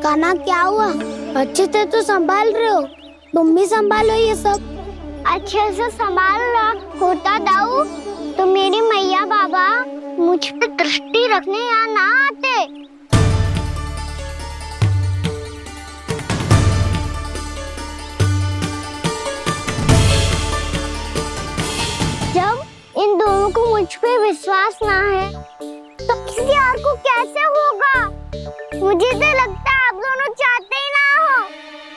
कान्हा क्या हुआ? अच्छे से तो संभाल रहे हो, तुम भी संभालो ये सब। अच्छे से संभाल रहा होता दाऊ तो मेरी मैया बाबा मुझ पे दृष्टि रखने यहाँ ना आते। जब इन दोनों को मुझ पे विश्वास ना है तो किसी और को कैसे होगा? मुझे तो लगता है आप दोनों चाहते ही ना हो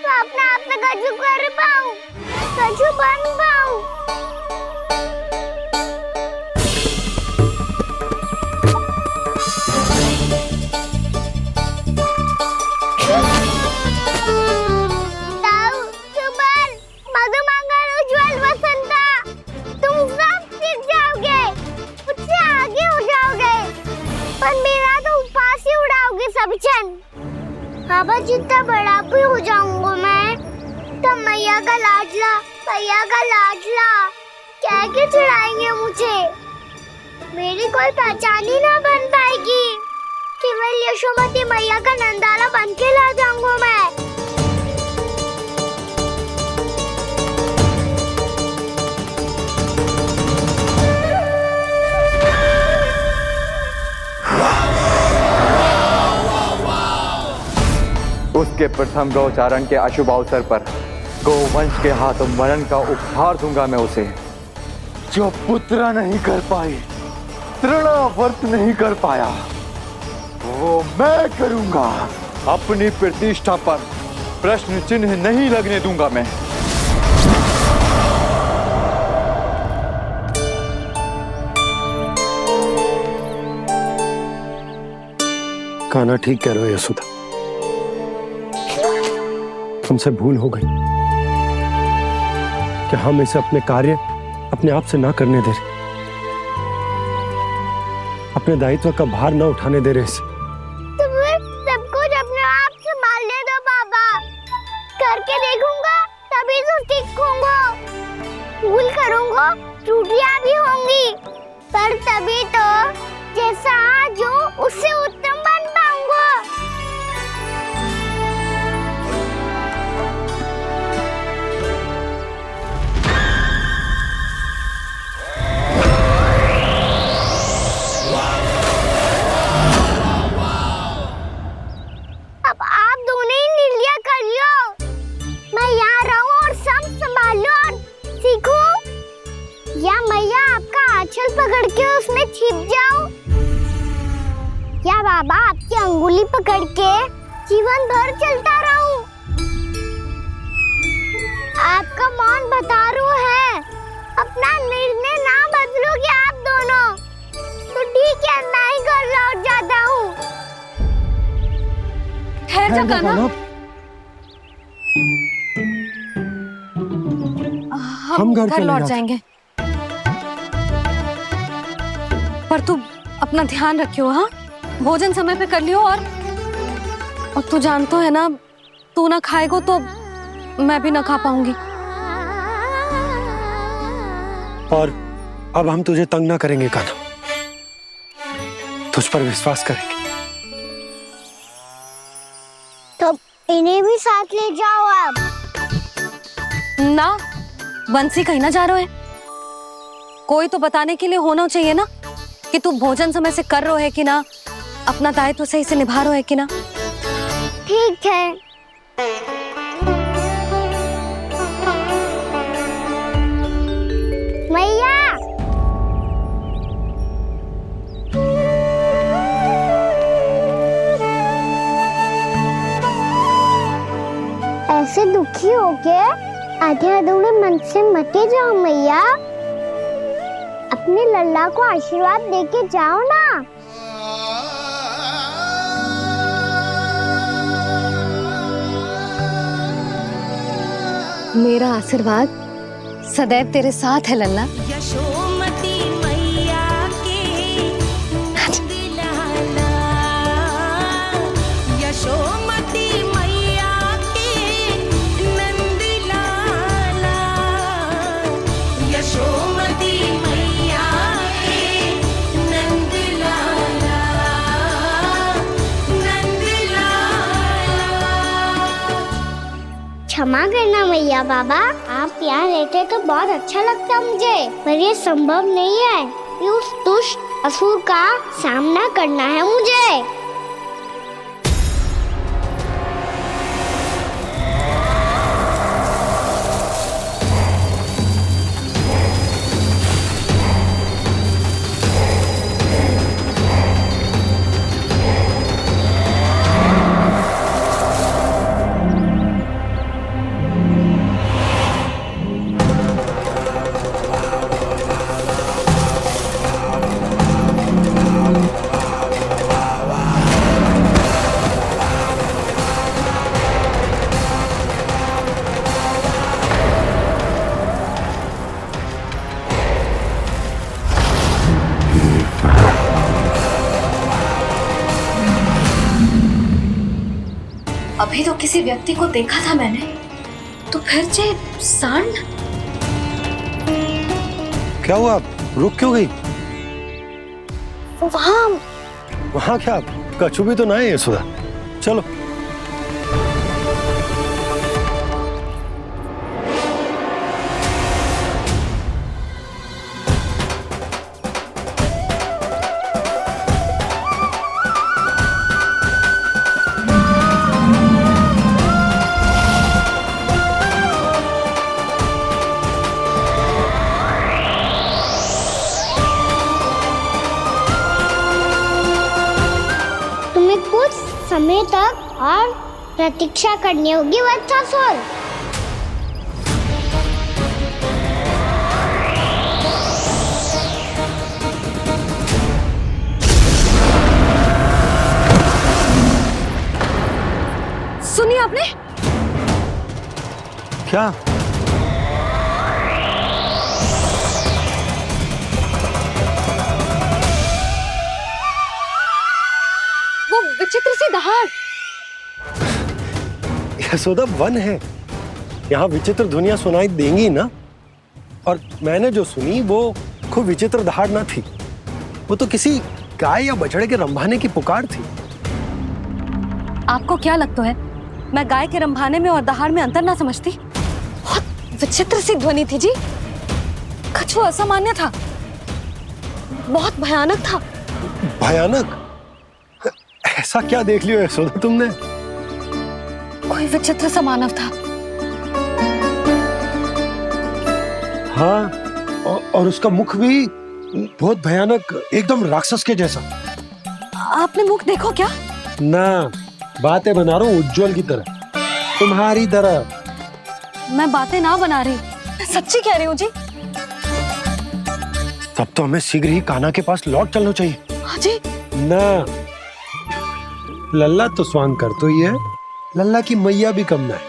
तो अपने आप से कछु कर पाऊं, कछु बन पाऊं। ताऊ, सुबल, मधुमंगल, उज्जवल, वसंता, तुम सब सीख जाओगे, मुझसे आगे हो जाओगे, पर मेरा तो उपवास ही उड़ाओगे सब जन। बाबा जितना बड़ा भी हो जाऊंगा मैं, तब मैया का लाडला कह के चिढ़ाएंगे मुझे। मेरी कोई पहचान ही ना बन पाएगी, केवल यशोमती मैया का नंदाला बन के ला जाऊंगा मैं। उसके प्रथम गौचारण के अशुभ अवसर पर गोवंश के हाथों मरण का उपहार दूंगा मैं उसे। जो पुत्र नहीं कर पाई, तृणावर्त नहीं कर पाया, वो मैं करूंगा। अपनी प्रतिष्ठा पर प्रश्न चिन्ह नहीं लगने दूंगा मैं। कान्हा ठीक कह रहे हो यशोदा, हमसे भूल हो गई कि हम इसे अपने कार्य अपने आप से ना करने दे रहे, अपने दायित्व का भार ना उठाने दे रहे इसे। तो फिर सब कुछ अपने आप संभालने दो बाबा, करके देखूंगा तभी तो ठीक होऊंगा। भूल करूंगा, त्रुटियां भी होंगी, पर तभी तो जैसा आज हूं उससे उत्तम बन पाऊंगा। अब आप दोनों ही निर्णय कर लो, मैं यहाँ रहूं और सब संभाल लो और सीखूं, या मैया आपका आंचल पकड़ के उसमें छिप जाऊं, या बाबा आपकी अंगुली पकड़ के जीवन भर चलता रहूं। आपका मौन बता रहा है, अपना निर्णय ना बदलोगे आप दोनों तो ठीक है, मैं ही घर लौट जाता हूँ। ठहर जा कान्हा, हम घर लौट जाएंगे, पर तू अपना ध्यान रखियो। हाँ, भोजन समय पे कर लियो। और तू जानतो है ना, तू ना खाएगो तो मैं भी ना खा पाऊंगी। और अब हम तुझे तंग ना करेंगे कान्हा, तुझ पर विश्वास करेंगे। तो इन्हें भी साथ ले जाओ आप। ना, बंसी कहीं ना जा रहे है, कोई तो बताने के लिए होना चाहिए ना कि तू भोजन समय से कर रहे है कि ना, अपना दायित्व सही से निभा रहे है कि ना। ठीक है। मैया, ऐसे दुखी हो के आधे अधूरे मन से मत जाओ मैया, अपने लल्ला को आशीर्वाद देके जाओ ना। मेरा आशीर्वाद सदैव तेरे साथ है लल्ला। यशोमती मैया के नंद लाला, यशोमती मैया के नंद लाला, यशोमती मैया के नंद लाला, नंद लाला। क्षमा करना मैया बाबा, आप यहाँ रहते तो बहुत अच्छा लगता मुझे, पर ये संभव नहीं है। उस दुष्ट असुर का सामना करना है मुझे। अभी तो किसी व्यक्ति को देखा था मैंने, तो फिर से सांड? क्या हुआ, रुक क्यों गई? वहाँ क्या, कछु भी तो ना है यशोदा। चलो। कुछ समय तक और प्रतीक्षा करनी होगी वत्सासुर। सुनिए आपने? क्या? विचित्र सी दहाड़। यशोदा, वन है, यहाँ विचित्र ध्वनियां सुनाई देंगी ना। और मैंने जो सुनी वो खूब विचित्र दहाड़ ना थी, वो तो किसी गाय या बछड़े के रंभाने की पुकार थी। आपको क्या लगता है मैं गाय के रंभाने में और दहाड़ में अंतर ना समझती? बहुत विचित्र सी ध्वनि थी जी, कुछ वो असामान्य था, बहुत भयानक था। भयानक? ऐसा क्या देख लियो यशोदा तुमने? कोई विचित्र सा मानव था। हाँ, और उसका मुख भी बहुत भयानक, एकदम राक्षस के जैसा। आपने मुख देखो क्या? ना, बातें बना रहा हूँ उज्जवल की तरह, तुम्हारी तरह। मैं बातें ना बना रही, मैं सच्ची कह रही हूँ जी। तब तो हमें शीघ्र ही कान्हा के पास लौट चलना चाहिए। हाँ जी। ना, लल्ला तो स्वांग कर तो ही है, लल्ला की मैया भी कम ना है।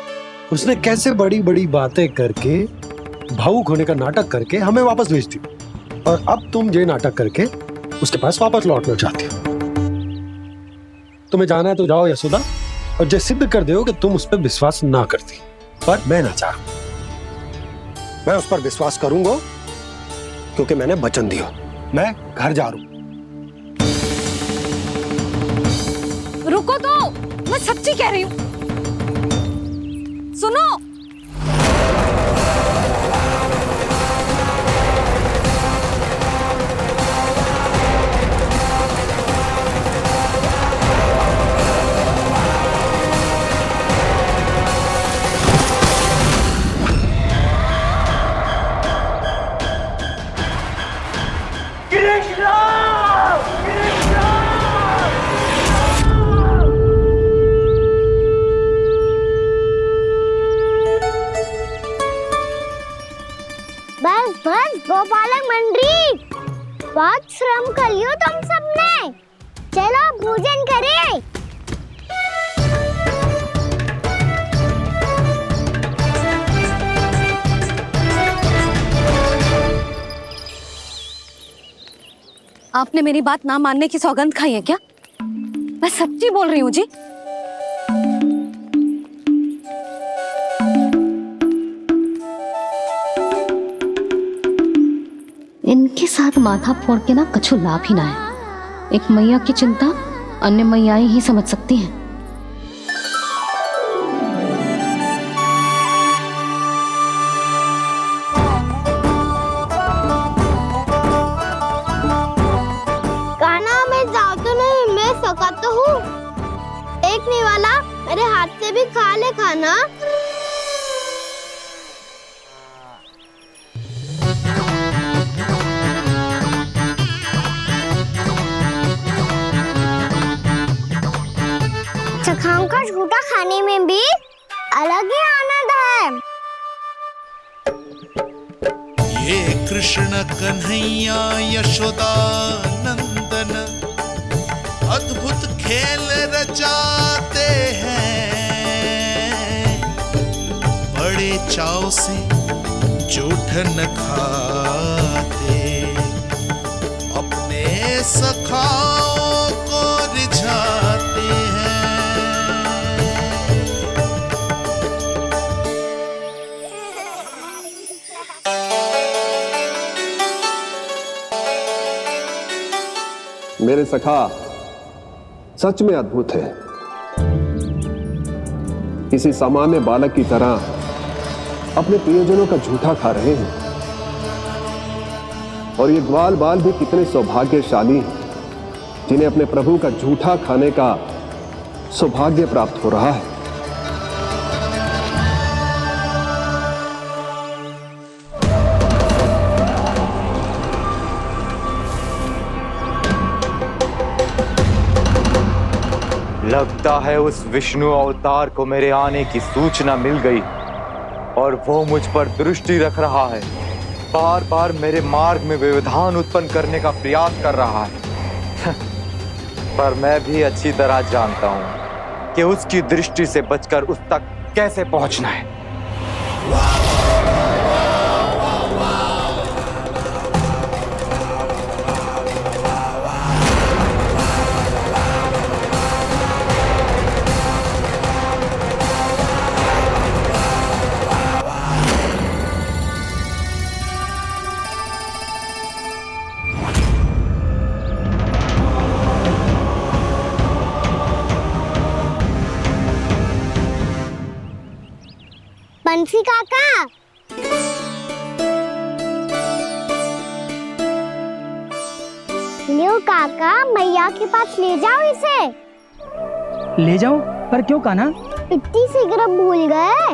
उसने कैसे बड़ी बड़ी बातें करके, भावुक होने का नाटक करके हमें वापस भेज दी, और अब तुम ये नाटक करके उसके पास वापस लौटना चाहती हो। तुम्हें जाना है तो जाओ यशोदा, और ये सिद्ध कर दो कि तुम उस पर विश्वास ना करती। पर मैं ना चाहूं, मैं उस पर विश्वास करूंगा क्योंकि मैंने वचन दिया। मैं घर जा रहा हूं। रुको तो, मैं सच्ची कह रही हूँ। सुनो। बस बस गोपालक मंडली, बहुत श्रम कर लियो तुम सबने, चलो भोजन करें। आपने मेरी बात ना मानने की सौगंध खाई है क्या? मैं सच्ची बोल रही हूँ जी। इनके साथ माथा फोड़ के ना कछु लाभ ही ना है। एक मैया की चिंता अन्य मैयाएं ही समझ सकती हैं। सका तो हूँ। एक नहीं वाला मेरे हाथ से भी खा ले खाना। चखाओं का झूठा खाने में भी अलग ही आनंद है। ये कृष्ण कन्हैया यशोदा नंदन अद्भुत खेल रचाते हैं, बड़े चाव से जूठ न खाते, अपने सखाओं को रिझाते हैं। मेरे सखा सच में अद्भुत है। किसी सामान्य बालक की तरह अपने प्रियजनों का झूठा खा रहे हैं। और ये ग्वाल बाल भी कितने सौभाग्यशाली हैं जिन्हें अपने प्रभु का झूठा खाने का सौभाग्य प्राप्त हो रहा है। लगता है उस विष्णु अवतार को मेरे आने की सूचना मिल गई और वो मुझ पर दृष्टि रख रहा है। बार बार मेरे मार्ग में व्यवधान उत्पन्न करने का प्रयास कर रहा है। पर मैं भी अच्छी तरह जानता हूं कि उसकी दृष्टि से बचकर उस तक कैसे पहुंचना है। बंसी काका, लियो काका, मैया के पास ले जाओ इसे। ले जाऊं? पर क्यों कान्हा? इतनी शीघ्र भूल गए?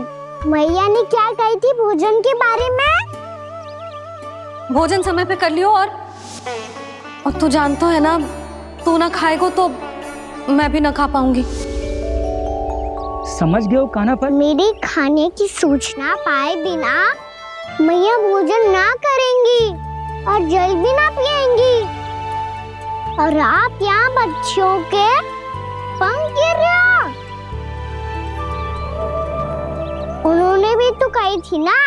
मैया ने क्या कही थी भोजन के बारे में? भोजन समय पे कर लियो। और तू जानता है ना, तू ना खाएगो तो मैं भी ना खा पाऊंगी। समझ गए हो कान्हा? पर मेरे खाने की सूचना पाए बिना मैया भोजन ना करेंगी और जल भी ना पिएंगी। और आप यहाँ बच्चों के पंख गिर रहे हो। उन्होंने भी तो कही थी ना,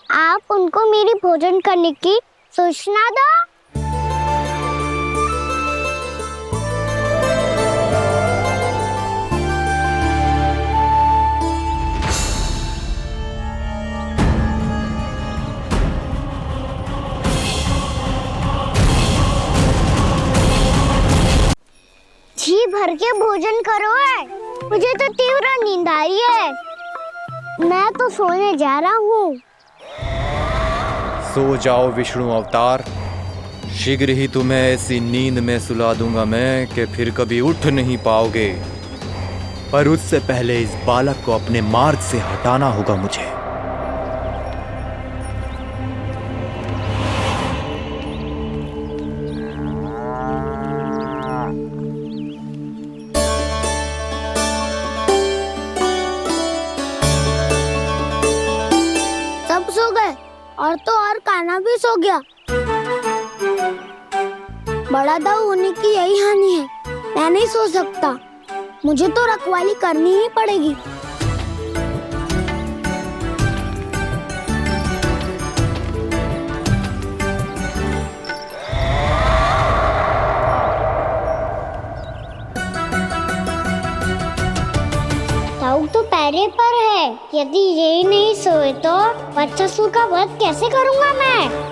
आप उनको मेरी भोजन करने की सूचना दो। जी भर के भोजन करो है, मुझे तो तीव्र नींद आई है। मैं तो सोने जा रहा हूँ। सो जाओ विष्णु अवतार, शीघ्र ही तुम्हें ऐसी नींद में सुला दूंगा मैं कि फिर कभी उठ नहीं पाओगे। पर उससे पहले इस बालक को अपने मार्ग से हटाना होगा मुझे। सब सो गए और तो और कान्हा भी सो गया। बड़ा दाऊ होने की यही हानि है। मैं नहीं सो सकता, मुझे तो रखवाली करनी ही पड़ेगी। दाऊ तो पैरे पर है। यदि यही नहीं सोए तो बच्चासुर का वध कैसे करूंगा मैं?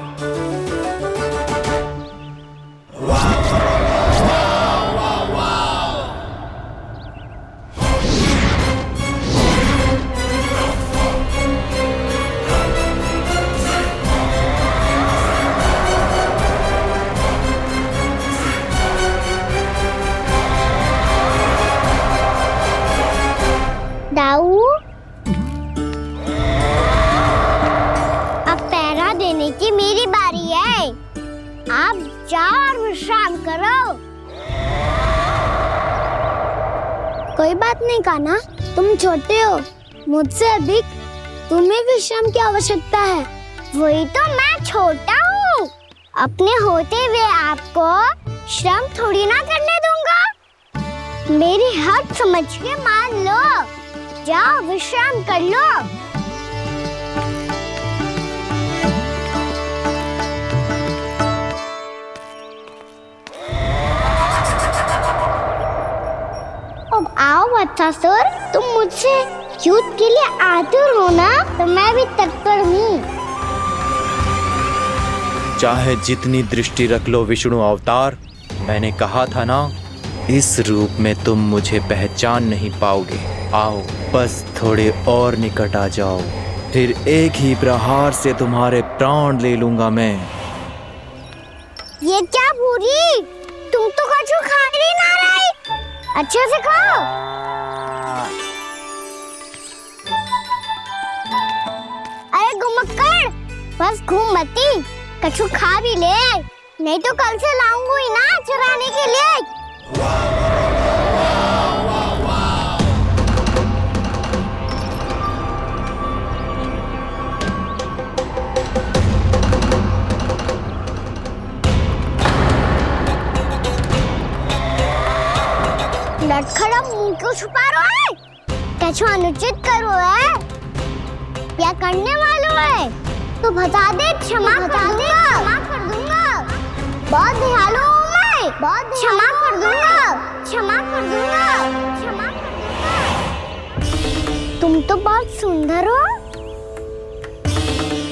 कोई बात नहीं कान्हा, तुम छोटे हो, मुझसे अधिक तुम्हें विश्राम की आवश्यकता है। वही तो मैं छोटा हूँ, अपने होते हुए आपको श्रम थोड़ी ना करने दूंगा। मेरी हद समझ के मान लो, जाओ विश्राम कर लो। अब आओ वत्सासुर, तुम मुझसे युद्ध के लिए आतुर हो ना, तो मैं भी तत्पर हूँ। चाहे जितनी दृष्टि रख लो विष्णु अवतार, मैंने कहा था ना, इस रूप में तुम मुझे पहचान नहीं पाओगे। आओ बस थोड़े और निकट आ जाओ, फिर एक ही प्रहार से तुम्हारे प्राण ले लूंगा मैं। ये क्या भूरी, तुम तो कछु खा ही ना रही, अच्छे से खाओ। अरे घुमक्कड़, बस घूम मती, कछु खा भी ले, नहीं तो कल से लाऊंगा ही ना चराने के लिए। लटखड़ा मुंह क्यों छुपा रहा है? कछु अनुचित करो है या करने वालों है तो बता दे, क्षमा कर दूंगा। बहुत दयालु हूँ मैं, बहुत क्षमा कर दूंगा। तुम तो बहुत सुंदर हो,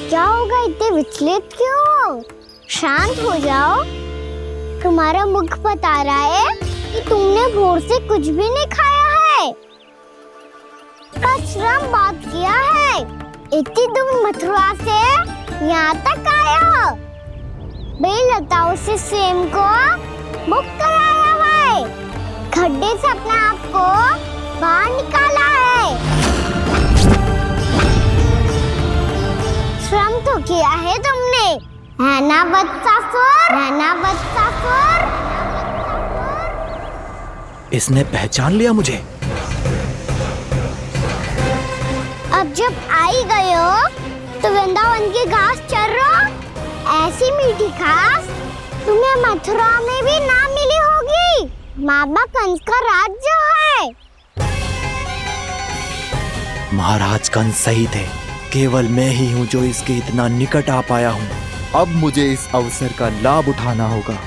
क्या होगा, इतने विचलित क्यों हो? शांत हो जाओ, तुम्हारा मुख बता रहा है कि तुमने भोर से कुछ भी नहीं खाया है, श्रम बात किया है, इतनी दूर मथुरा से यहाँ तक आया हो, बेलताओं से स्वयं को मुक्त कराया हुआ है, खड्डे से अपने आप को बाहर निकाला है, श्रम तो किया है तुमने, है ना वत्सासुर? इसने पहचान लिया मुझे। अब जब आई गए हो तो वृंदावन की घास चर रहो, ऐसी मीठी घास तुम्हें मथुरा में भी ना मिली होगी। मामा कंस का राज्य है। महाराज कंस सही थे, केवल मैं ही हूँ जो इसके इतना निकट आ पाया हूँ। अब मुझे इस अवसर का लाभ उठाना होगा।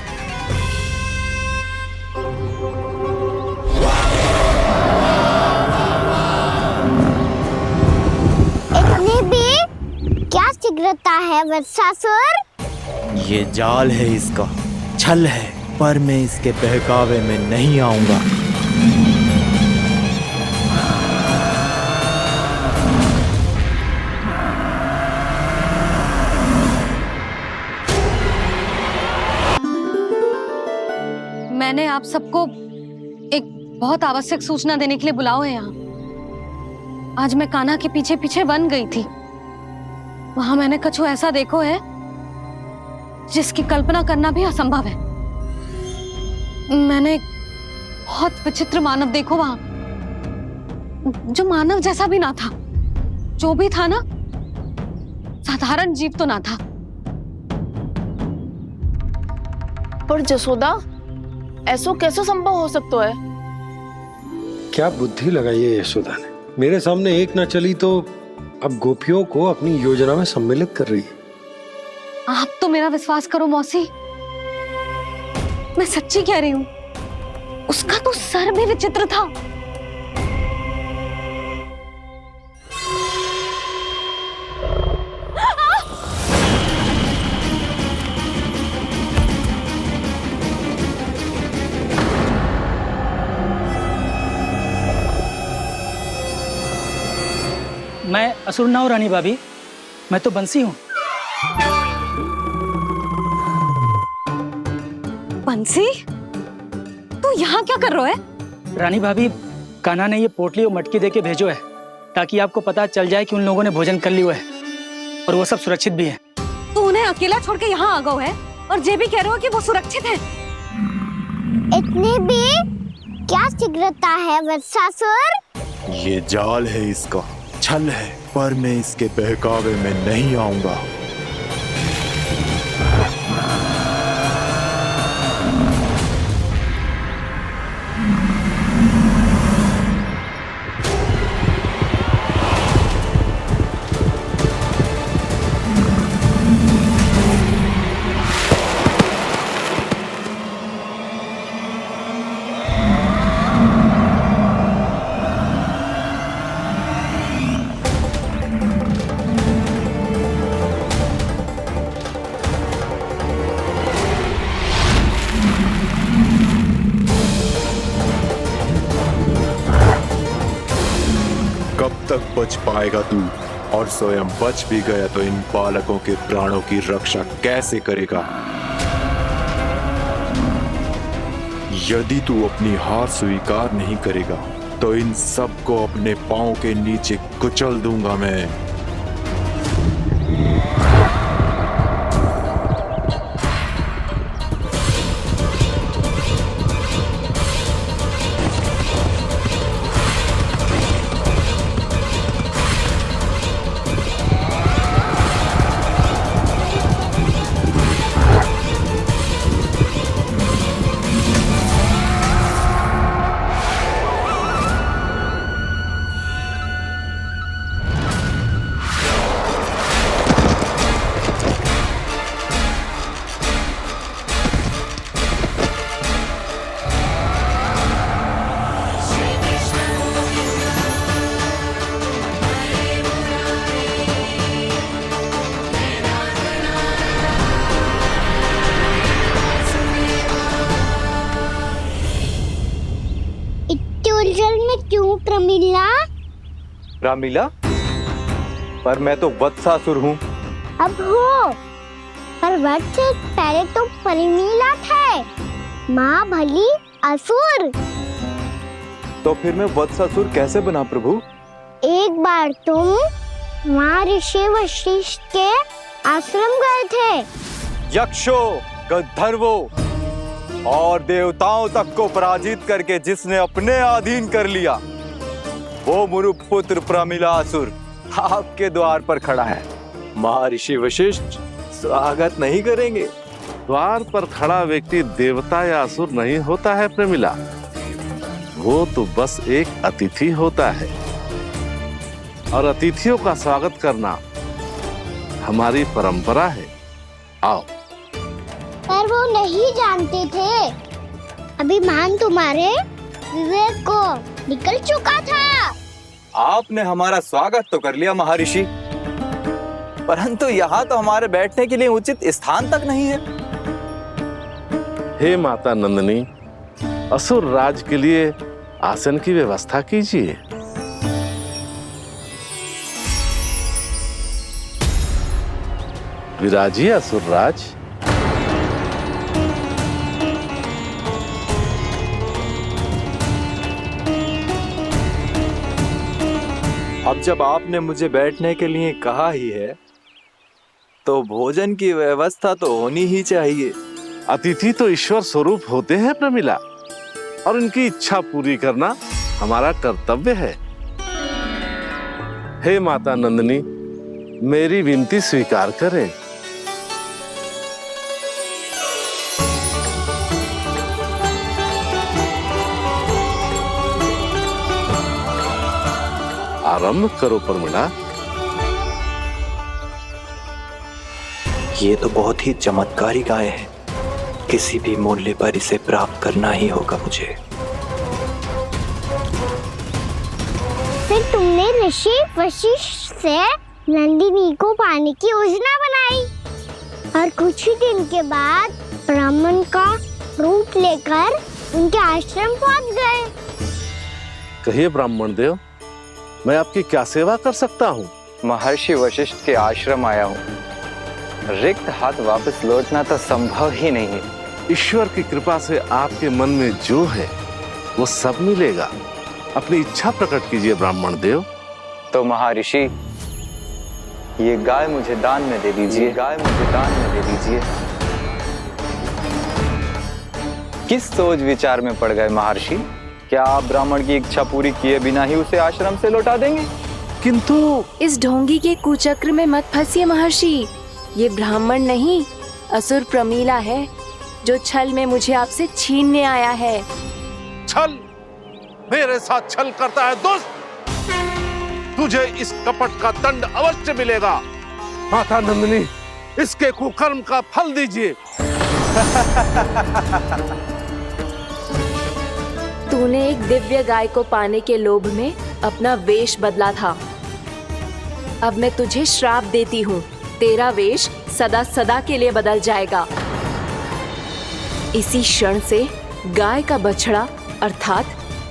क्या शीघ्रता है वत्सासुर? ये जाल है इसका, छल है, पर मैं इसके बहकावे में नहीं आऊंगा। मैंने आप सबको एक बहुत आवश्यक सूचना देने के लिए बुलाओ है यहाँ। आज मैं कान्हा के पीछे पीछे वन गई थी, वहां मैंने कछु ऐसा देखो है जिसकी कल्पना करना भी असंभव है। मैंने बहुत विचित्र मानव देखो वहां, जो मानव जैसा भी ना था, जो भी था ना, साधारण जीव तो ना था। पर जसोदा, ऐसो कैसे संभव हो सकता है? क्या बुद्धि लगाई है यशोदा ने, मेरे सामने एक ना चली तो अब गोपियों को अपनी योजना में सम्मिलित कर रही है। आप तो मेरा विश्वास करो मौसी, मैं सच्ची कह रही हूँ, उसका तो सर भी विचित्र था। मैं असुर ना हूं रानी भाभी, मैं तो बंसी हूँ। बंसी, तू यहाँ क्या कर रहा है? रानी भाभी, कान्हा ने ये पोटली और मटकी देके भेजो है ताकि आपको पता चल जाए कि उन लोगों ने भोजन कर लिया है और वो सब सुरक्षित भी है। तू उन्हें अकेला छोड़ के यहाँ आ गया है और ये भी कह रहे हो कि वो सुरक्षित है। इतने भी क्या शीघ्रता है वत्सासुर? ये जाल है इसका, छल है, पर मैं इसके बहकावे में नहीं आऊंगा। कब तक बच पाएगा तू? और स्वयं बच भी गया तो इन बालकों के प्राणों की रक्षा कैसे करेगा? यदि तू अपनी हार स्वीकार नहीं करेगा तो इन सबको अपने पांव के नीचे कुचल दूंगा मैं। उलझन में क्यों प्रमिला? रामीला, पर मैं तो वत्सासुर हूँ। अब हो, पर वत्स से पहले तो प्रमिला थे, माँ भली असुर। तो फिर मैं वत्सासुर कैसे बना प्रभु? एक बार तुम माँ ऋषि वशिष्ठ के आश्रम गए थे। यक्षों, गंधर्वों और देवताओं तक को पराजित करके जिसने अपने अधीन कर लिया, वो मुरुपुत्र प्रमिलासुर आपके द्वार पर खड़ा है। महर्षि वशिष्ठ स्वागत नहीं करेंगे? द्वार पर खड़ा व्यक्ति देवता या असुर नहीं होता है प्रमिला, वो तो बस एक अतिथि होता है, और अतिथियों का स्वागत करना हमारी परंपरा है। आओ। पर वो नहीं जानते थे, अभिमान तुम्हारे विवेक को निकल चुका था। आपने हमारा स्वागत तो कर लिया महर्षि, परंतु यहाँ तो हमारे बैठने के लिए उचित स्थान तक नहीं है। हे माता नंदिनी, असुर राज के लिए आसन की व्यवस्था कीजिए। विराजिए असुर राज। अब जब आपने मुझे बैठने के लिए कहा ही है, तो भोजन की व्यवस्था तो होनी ही चाहिए। अतिथि तो ईश्वर स्वरूप होते हैं प्रमिला, और उनकी इच्छा पूरी करना हमारा कर्तव्य है। हे माता नंदिनी, मेरी विनती स्वीकार करें। आरंभ करो प्रमिला। ये तो बहुत ही चमत्कारी गाय है, किसी भी मूल्य पर इसे प्राप्त करना ही होगा मुझे। फिर तुमने ऋषि वशिष्ठ से नंदिनी को पाने की योजना बनाई, और कुछ ही दिन के बाद ब्राह्मण का रूप लेकर उनके आश्रम पहुंच गए। कहिए ब्राह्मण देव, मैं आपकी क्या सेवा कर सकता हूँ? महर्षि वशिष्ठ के आश्रम आया हूँ। रिक्त हाथ वापस लौटना तो संभव ही नहीं है। ईश्वर की कृपा से आपके मन में जो है वो सब मिलेगा। अपनी इच्छा प्रकट कीजिए ब्राह्मण देव। तो महर्षि, ये गाय मुझे दान में दे दीजिए। गाय मुझे दान में दे दीजिए। किस सोच विचार में पड़ गए महर्षि क्या आप ब्राह्मण की इच्छा पूरी किए बिना ही उसे आश्रम से लौटा देंगे? किंतु इस ढोंगी के कुचक्र में मत फंसिए महर्षि। ये ब्राह्मण नहीं, असुर प्रमीला है, जो छल में मुझे आपसे छीनने आया है। छल, मेरे साथ छल करता है दुष्ट, तुझे इस कपट का दंड अवश्य मिलेगा। माता नंदिनी, इसके कुकर्म का फल दीजिए। तूने एक दिव्य गाय को पाने के लोभ में अपना वेश बदला था। अब मैं तुझे श्राप देती हूँ, तेरा वेश सदा सदा के लिए बदल जाएगा। इसी क्षण से गाय का बछड़ा अर्थात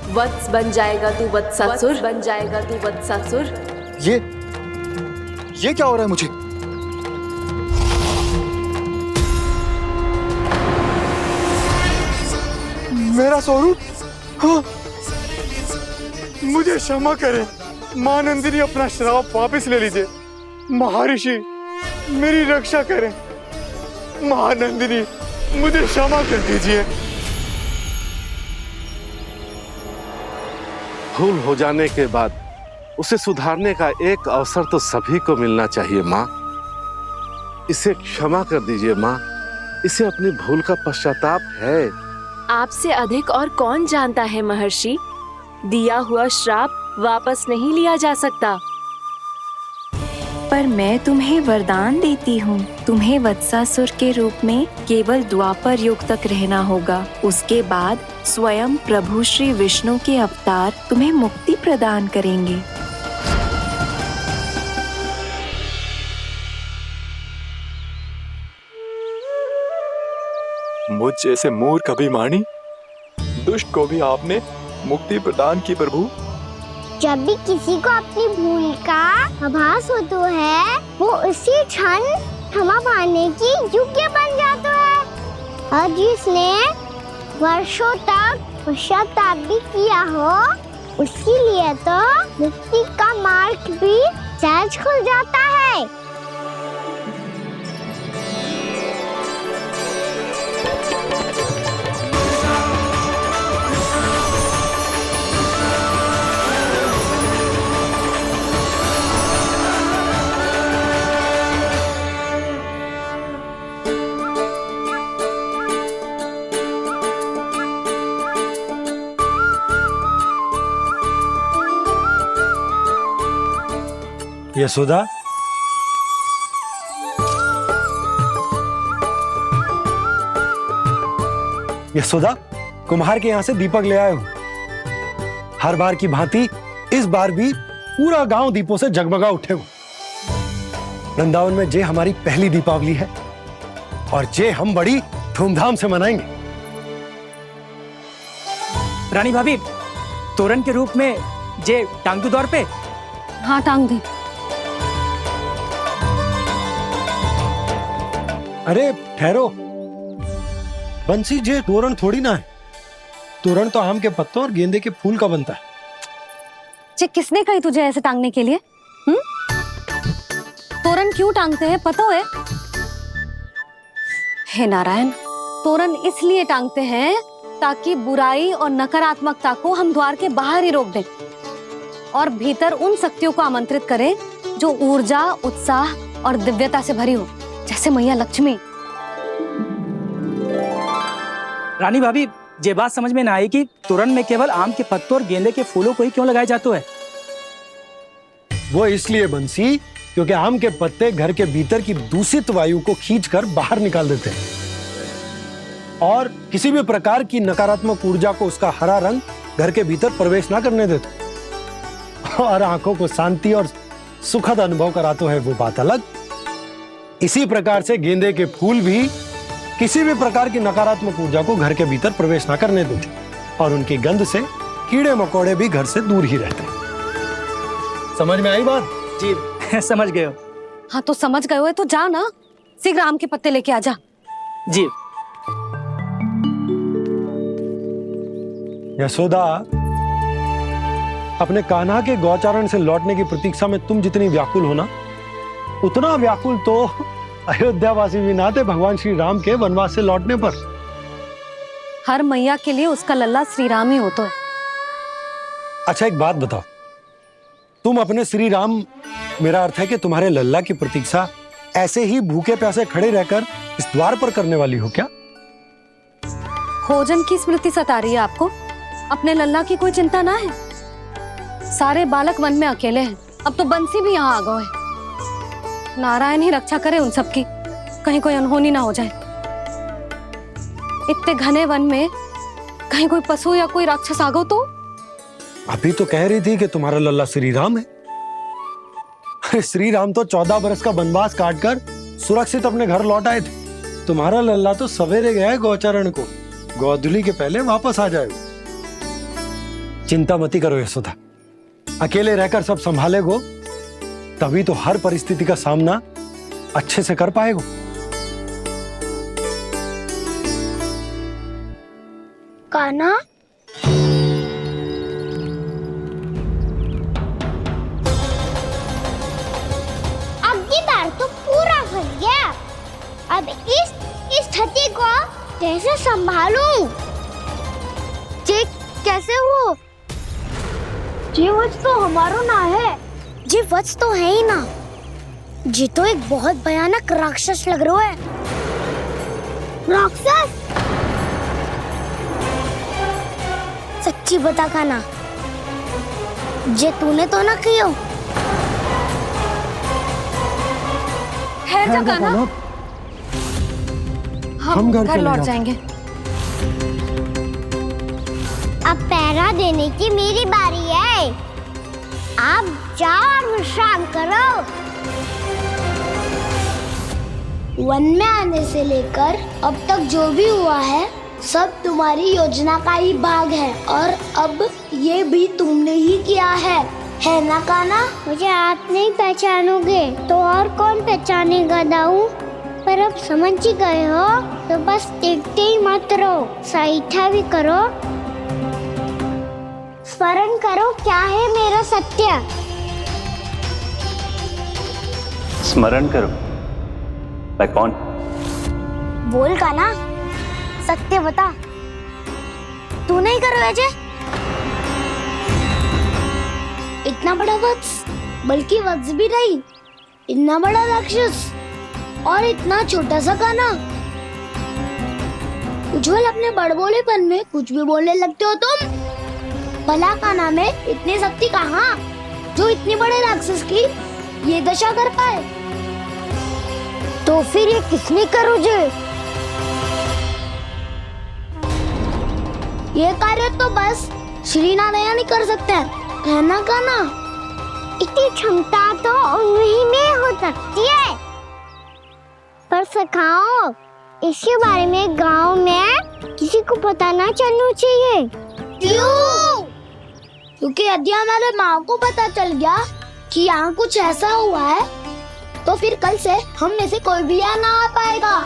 वत्स बन जाएगा तू वत्सासुर, बन जाएगा तू वत्सासुर। ये क्या हो रहा है मुझे? मेरा स्वरूप? हाँ। मुझे क्षमा करें मां नंदिनी, अपना श्राप वापस ले लीजिए। महर्षि, मेरी रक्षा करें। मां नंदिनी, मुझे क्षमा कर दीजिए। भूल हो जाने के बाद उसे सुधारने का एक अवसर तो सभी को मिलना चाहिए माँ। इसे क्षमा कर दीजिए माँ, इसे अपनी भूल का पश्चाताप है। आपसे अधिक और कौन जानता है महर्षि, दिया हुआ श्राप वापस नहीं लिया जा सकता। पर मैं तुम्हें वरदान देती हूँ, तुम्हें वत्सासुर के रूप में केवल द्वापर युग तक रहना होगा। उसके बाद स्वयं प्रभु श्री विष्णु के अवतार तुम्हें मुक्ति प्रदान करेंगे। मुझ जैसे मूर्ख अभिमानी दुष्ट को भी आपने मुक्ति प्रदान की प्रभु। जब भी किसी को अपनी भूल का आभास होता है, वो उसी क्षण क्षमा पाने की योग्य बन जाता है। और जिसने वर्षों तक पश्चाताप भी किया हो, उसके लिए तो मुक्ति का मार्ग भी सहज खुल जाता है। यशोदा, यशोदा, कुम्हार के यहाँ से दीपक ले आया हूं। हर बार की भांति इस बार भी पूरा गांव दीपों से जगमगा उठे हो। वृंदावन में जे हमारी पहली दीपावली है और जे हम बड़ी धूमधाम से मनाएंगे। रानी भाभी, तोरण के रूप में जे टांग दो दौर पे। हाँ, टांग दे। अरे ठहरो, बंसी, जे तोरण थोड़ी ना है। तोरण तो आम के पत्तों और गेंदे के फूल का बनता है। जे किसने कही तुझे ऐसे टांगने के लिए? तोरण क्यों टांगते हैं पता है? हे नारायण, तोरण इसलिए टांगते हैं ताकि बुराई और नकारात्मकता को हम द्वार के बाहर ही रोक दें और भीतर उन शक्तियों को आमंत्रित करें जो ऊर्जा, उत्साह और दिव्यता से भरी हो, जैसे मैया लक्ष्मी। रानी भाभी, ये बात समझ में ना आई कि तोरण में केवल आम के पत्तों और गेंदे के फूलों को ही क्यों लगाया जाता है? वो इसलिए बंसी, क्योंकि आम के पत्ते घर के भीतर की दूषित वायु को खींचकर बाहर निकाल देते हैं और किसी भी प्रकार की नकारात्मक ऊर्जा को उसका हरा रंग घर के भीतर प्रवेश ना करने देते और आंखों को शांति और सुखद अनुभव कराते है, वो बात अलग। इसी प्रकार से गेंदे के फूल भी किसी भी प्रकार की नकारात्मक ऊर्जा को घर के भीतर प्रवेश ना करने देते और उनकी गंध से कीड़े मकोड़े भी घर से दूर ही रहते हैं। समझ में आई बात? जी, समझ गए हो। हाँ, तो समझ गए हो तो जा ना, शीघ्र आम के पत्ते लेके आ जा। जी। यशोदा, अपने कान्हा के गौचारण से लौटने की प्रतीक्षा में तुम जितनी व्याकुल हो ना, उतना व्याकुल तो अयोध्यावासी भी ना थे भगवान श्री राम के वनवास से लौटने पर। हर मैया के लिए उसका लल्ला श्री राम ही होता है। अच्छा एक बात बताओ, तुम अपने श्री राम, मेरा अर्थ है कि तुम्हारे लल्ला की प्रतीक्षा ऐसे ही भूखे प्यासे खड़े रहकर इस द्वार पर करने वाली हो क्या? भोजन की स्मृति सता रही है आपको? अपने लल्ला की कोई चिंता ना है। सारे बालक वन में अकेले हैं, अब तो बंसी भी यहाँ आ गए हैं। नारायण ही रक्षा करे उन सबकी, कहीं कोई अनहोनी ना हो जाए। इतने घने वन में कहीं कोई पशु या कोई राक्षस आ गो तो? अभी तो कह रही थी कि तुम्हारा लल्ला श्री राम है। अरे श्री राम तो 14 बरस का वनवास काटकर सुरक्षित अपने घर लौट आए थे। तुम्हारा लल्ला तो सवेरे गया है गौचरण को, गोधूली के पहले वापस आ जाएगा। चिंता मती करो यशोदा, अकेले रहकर सब संभालेगो तभी तो हर परिस्थिति का सामना अच्छे से कर पाएगो। कान्हा, अब की बार तो पूरा फंस गया। अब इस स्थिति को कैसे संभालूं? जी कैसे हो? जी वत्स तो हमारो ना है। जी वत्स तो है ही ना। जी तो एक बहुत भयानक राक्षस लग रहा है। राक्षस? सच्ची बता कान्हा, जे तूने तो ना कियो? ठहर जा कान्हा, हम घर लौट जाएंगे। अब पहरा देने की मेरी बारी है। आप जाओ और विश्राम करो। वन में आने से लेकर अब तक जो भी हुआ है सब तुम्हारी योजना का ही भाग है, और अब ये भी तुमने ही किया है ना कान्हा? मुझे आप नहीं पहचानोगे तो और कौन पहचानेगा दाऊ? पर अब समझ ही गए हो तो बस देखते ही मत रहो, सहीठा भी करो। स्मरण करो क्या है मेरा सत्य। स्मरण करो? मैं कौन? बोल कान्हा, सत्य बता। तू नहीं करो अजय? इतना बड़ा वत्स, बल्कि वत्स भी नहीं, इतना बड़ा राक्षस और इतना छोटा सा कान्हा। उज्जवल अपने बड़बोलेपन में कुछ भी बोलने लगते हो तुम। भला कान्हा में इतनी शक्ति कहाँ जो इतनी बड़े राक्षस की ये दशा कर पाए? तो फिर ये किसने करो जे? ये कार्य तो बस श्री नारायण ही कर सकते हैं, है ना कान्हा? इतनी क्षमता तो उन्हीं में हो सकती है। पर सखाओ, इसके बारे में गांव में किसी को पता ना चलना चाहिए। क्यों? क्योंकि यदि हमारे माँ को पता चल गया कि यहाँ कुछ ऐसा हुआ है तो फिर कल से हम में से कोई भी यहाँ ना आ पाएगा।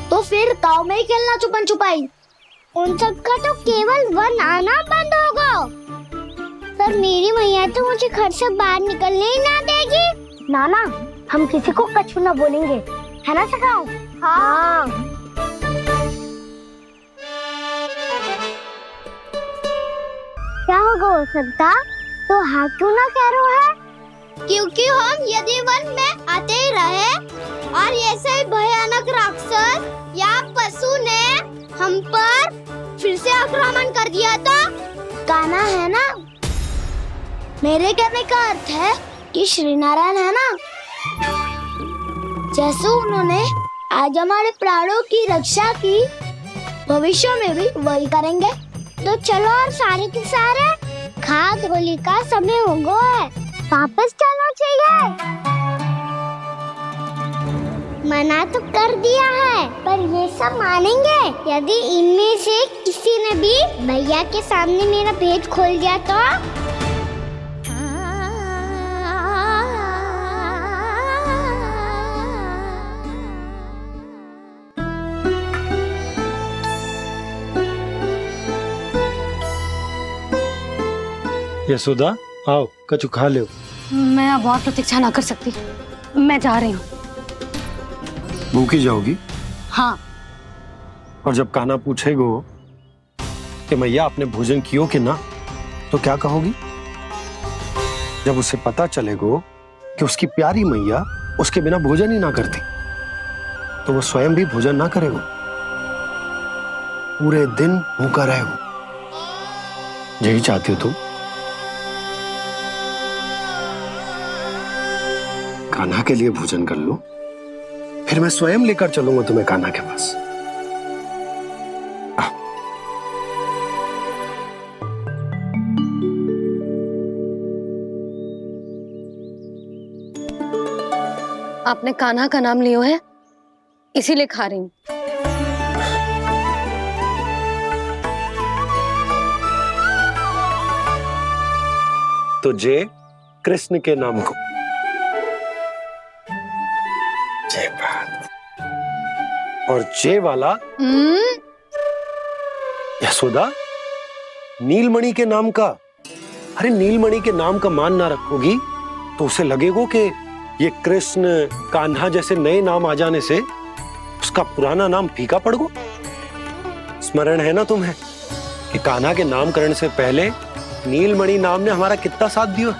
तो फिर गांव में ही खेलना छुपन छुपाई। उन सबका तो केवल वन आना बंद होगा। पर मेरी मैया तो मुझे घर से बाहर निकलने ही ना देगी। नाना, हम किसी को कछु ना बोलेंगे, है ना सखाओ? हाँ। क्या होगा हो सकता? तो हाँ क्यों ना कह रहा है? क्योंकि हम यदि वन में आते ही रहे और ऐसे भयानक राक्षस या पशु ने हम पर फिर से आक्रमण कर दिया तो कान्हा, है ना? मेरे कहने का अर्थ है कि श्री नारायण है ना, जैसे उन्होंने आज हमारे प्राणों की रक्षा की, भविष्य में भी वही करेंगे। तो चलो और सारे के सारे खाद होली का समय हो गया है, वापस चलना चाहिए। मना तो कर दिया है, पर ये सब मानेंगे यदि इनमें से किसी ने भी भैया के सामने मेरा पेट खोल दिया तो? यशोदा, आओ कछु खा लो। मैं अब और प्रतीक्षा ना कर सकती, मैं जा रही हूँ। भूखी जाओगी? हाँ। और जब कान्हा पूछेगो कि मैया आपने भोजन कियो कि ना, तो क्या कहोगी? जब उसे पता चलेगा कि उसकी प्यारी मैया उसके बिना भोजन ही ना करती, तो वो स्वयं भी भोजन ना करेगा, पूरे दिन भूखा रहेगा। यही चाहती हो तुम? कान्हा के लिए भोजन कर लो, फिर मैं स्वयं लेकर चलूंगा तुम्हें कान्हा के पास। आपने कान्हा का नाम लियो है, इसीलिए खा रही हूं। तो जय कृष्ण के नाम को। जय बात। और जय वाला यशोदा, नीलमणि के नाम का। अरे नीलमणि के नाम का मान ना रखोगी तो उसे लगेगा कि ये कृष्ण कान्हा जैसे नए नाम आ जाने से उसका पुराना नाम फीका पड़ गो। स्मरण है ना तुम्हें कि कान्हा के नामकरण से पहले नीलमणि नाम ने हमारा कितना साथ दिया?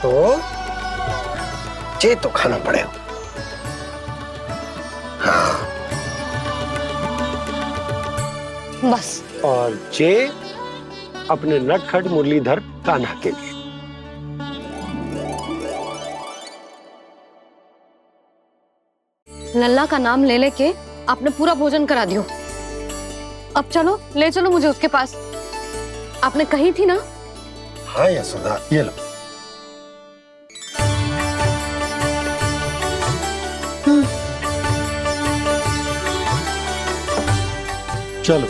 तो जे तो खाना पड़ेगा। हाँ। बस। और जे अपने नटखट मुरलीधर कान्हा के लिए। लल्ला का नाम ले लेके आपने पूरा भोजन करा दियो। अब चलो, ले चलो मुझे उसके पास। आपने कही थी ना? हाँ यशोदा, ये लो। चलो।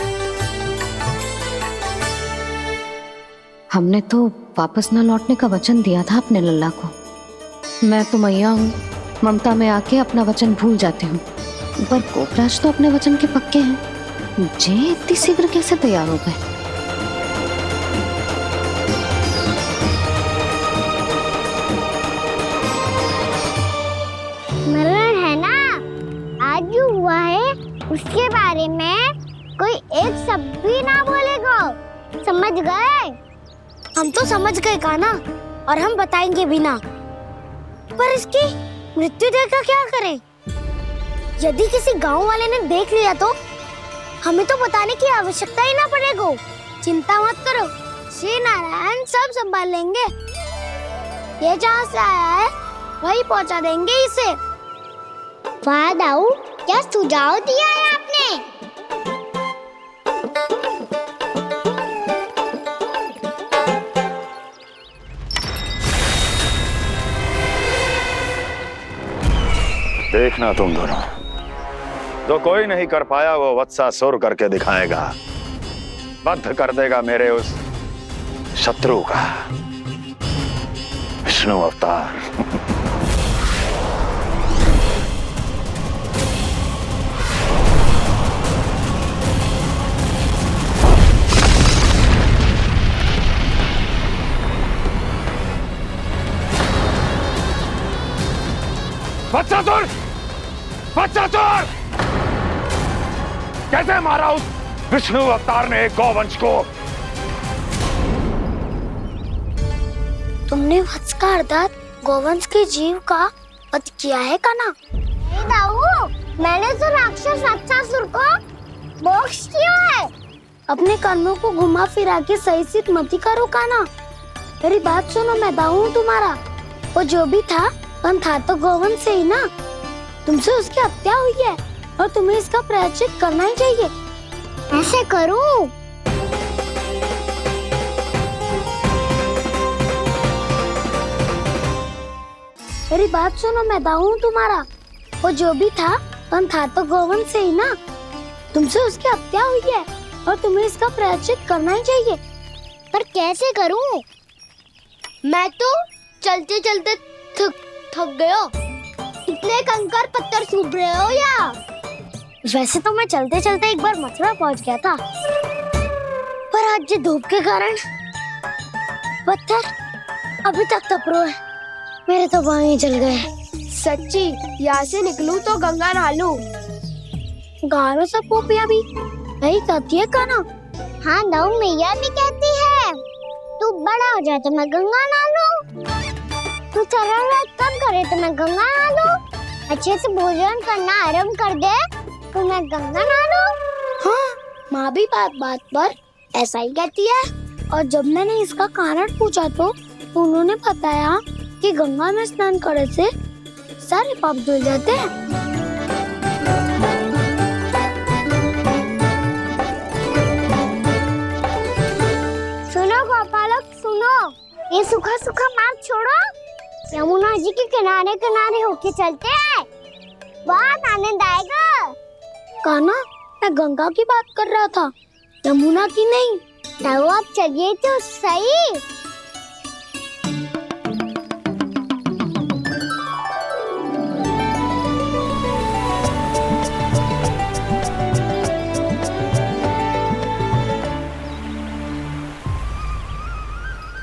हमने तो वापस ना लौटने का वचन दिया था अपने लल्ला को। मैं तो मैया हूँ, ममता में आके अपना वचन भूल जाती हूँ, पर गोपराज तो अपने वचन के पक्के हैं। जे इतनी शीघ्र कैसे तैयार हो गए? मरण है ना, आज जो हुआ है उसके बारे में कोई एक शब्द भी ना बोलेगा, समझ गए? हम तो समझ गए कान्हा, और हम बताएंगे भी ना। पर इसकी मृत्यु देखकर क्या करें? यदि किसी गांव वाले ने देख लिया तो हमें तो बताने की आवश्यकता ही ना पड़ेगा। चिंता मत करो, श्री नारायण सब संभाल लेंगे। ये जहाँ से आया है वही पहुँचा देंगे इसे। वाह दाऊ, क्या सुझाव दिया है आपने? देखना तुम दोनों, जो कोई नहीं कर पाया वो वत्सासुर करके दिखाएगा, बद्ध कर देगा मेरे उस शत्रु का विष्णु अवतार। वत्सासुर! वत्सासुर! कैसे मारा उस विष्णु अवतार ने गौवंश को? तुमने वत्स का अर्थात गौवंश के जीव का वध किया है कान्हा? नहीं दाऊ, मैंने तो राक्षस वत्सासुर को मोक्ष किया है। अपने कर्मों को घुमा फिरा के सही सिद्ध मत करो कान्हा। मेरी बात सुनो, मैं दाऊ हूँ तुम्हारा। वो जो भी था पर था तो गौवंश से ही ना। तुमसे उसकी हत्या हुई है और तुम्हें इसका प्रायश्चित करना ही चाहिए। ऐसे करूं? मेरी बात सुनो, मैं दाऊ हूँ तुम्हारा। वो जो भी था पर था तो गौवंश से ही ना। तुमसे उसकी हत्या हुई है और तुम्हें इसका प्रायश्चित करना ही चाहिए। पर कैसे करूं? मैं तो चलते चलते थक गया। इतने कंकर पत्थर सूख रहे हो या? वैसे तो मैं चलते चलते एक बार मथुरा पहुंच गया था, पर आज ये धूप के कारण पत्थर अभी तक तप रहे हैं। मेरे तो बाएं ही जल गए। सच्ची, यहाँ से निकलूं तो गंगा नहा लूं। गारो सब पोपिया भी यही कहती है कान्हा। हाँ दाऊ, मैया भी कहती है। बड़ा हो जाए तो मैं गंगा नहा लूं। तू चरण व्रत कब करे तो मैं गंगा नहा लूं। अच्छे से भोजन करना आरंभ कर दे तो मैं गंगा नहा लूं। हाँ, माँ भी बात पर ऐसा ही कहती है। और जब मैंने इसका कारण पूछा तो उन्होंने बताया कि गंगा में स्नान करने से सारे पाप धुल जाते हैं। सुनो गोपालक सुनो, ये सूखा सूखा मार्ग छोड़ो, यमुना जी के किनारे किनारे होके चलते हैं, बहुत आनंद आएगा। कान्हा, मैं गंगा की बात कर रहा था, यमुना की नहीं। तो आप चलिए तो सही।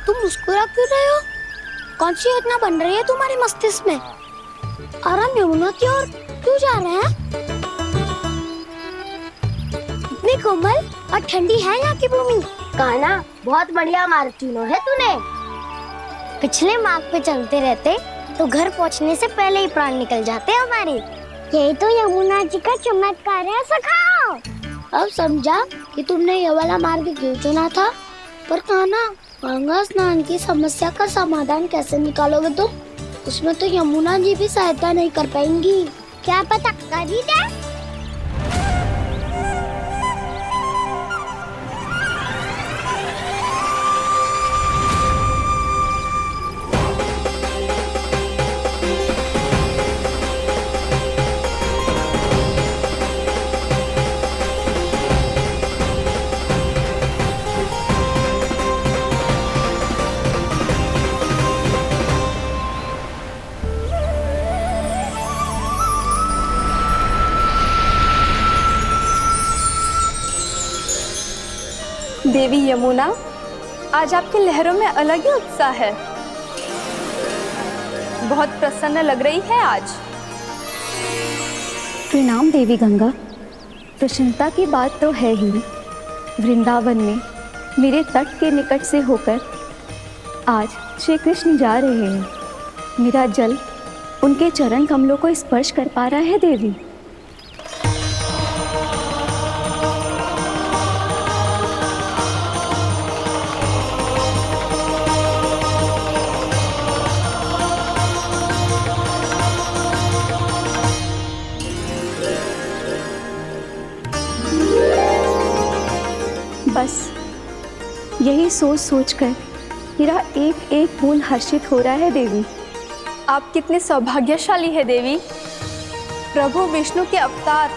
तुम मुस्कुरा क्यों रहे हो? कौन सी योजना बन रही है तुम्हारे मस्तिष्क में? और हम यमुना की ओर क्यों जा रहे हैं? इतनी कोमल और ठंडी है यहाँ की भूमि। कान्हा, बहुत बढ़िया मार्ग चुना है तूने। पिछले मार्ग पे चलते रहते तो घर पहुँचने से पहले ही प्राण निकल जाते हमारे। यही तो यमुना जी का चमत्कार है सखाओ। अब समझा कि तुमने ये वाला मार्ग क्यों चुना था। पर कान्हा, गंगा स्नान की समस्या का समाधान कैसे निकालोगे तुम? उसमें तो यमुना जी भी सहायता नहीं कर पाएंगी। क्या पता कर ही दे। देवी यमुना, आज आपकी लहरों में अलग ही उत्साह है। बहुत प्रसन्न लग रही है आज। प्रणाम देवी गंगा। प्रसन्नता की बात तो है ही। वृंदावन में मेरे तट के निकट से होकर आज श्री कृष्ण जा रहे हैं। मेरा जल उनके चरण कमलों को स्पर्श कर पा रहा है देवी। बस यही सोच सोचकर मेरा एक एक बूंद हर्षित हो रहा है देवी। आप कितने सौभाग्यशाली है देवी। प्रभु विष्णु के अवतार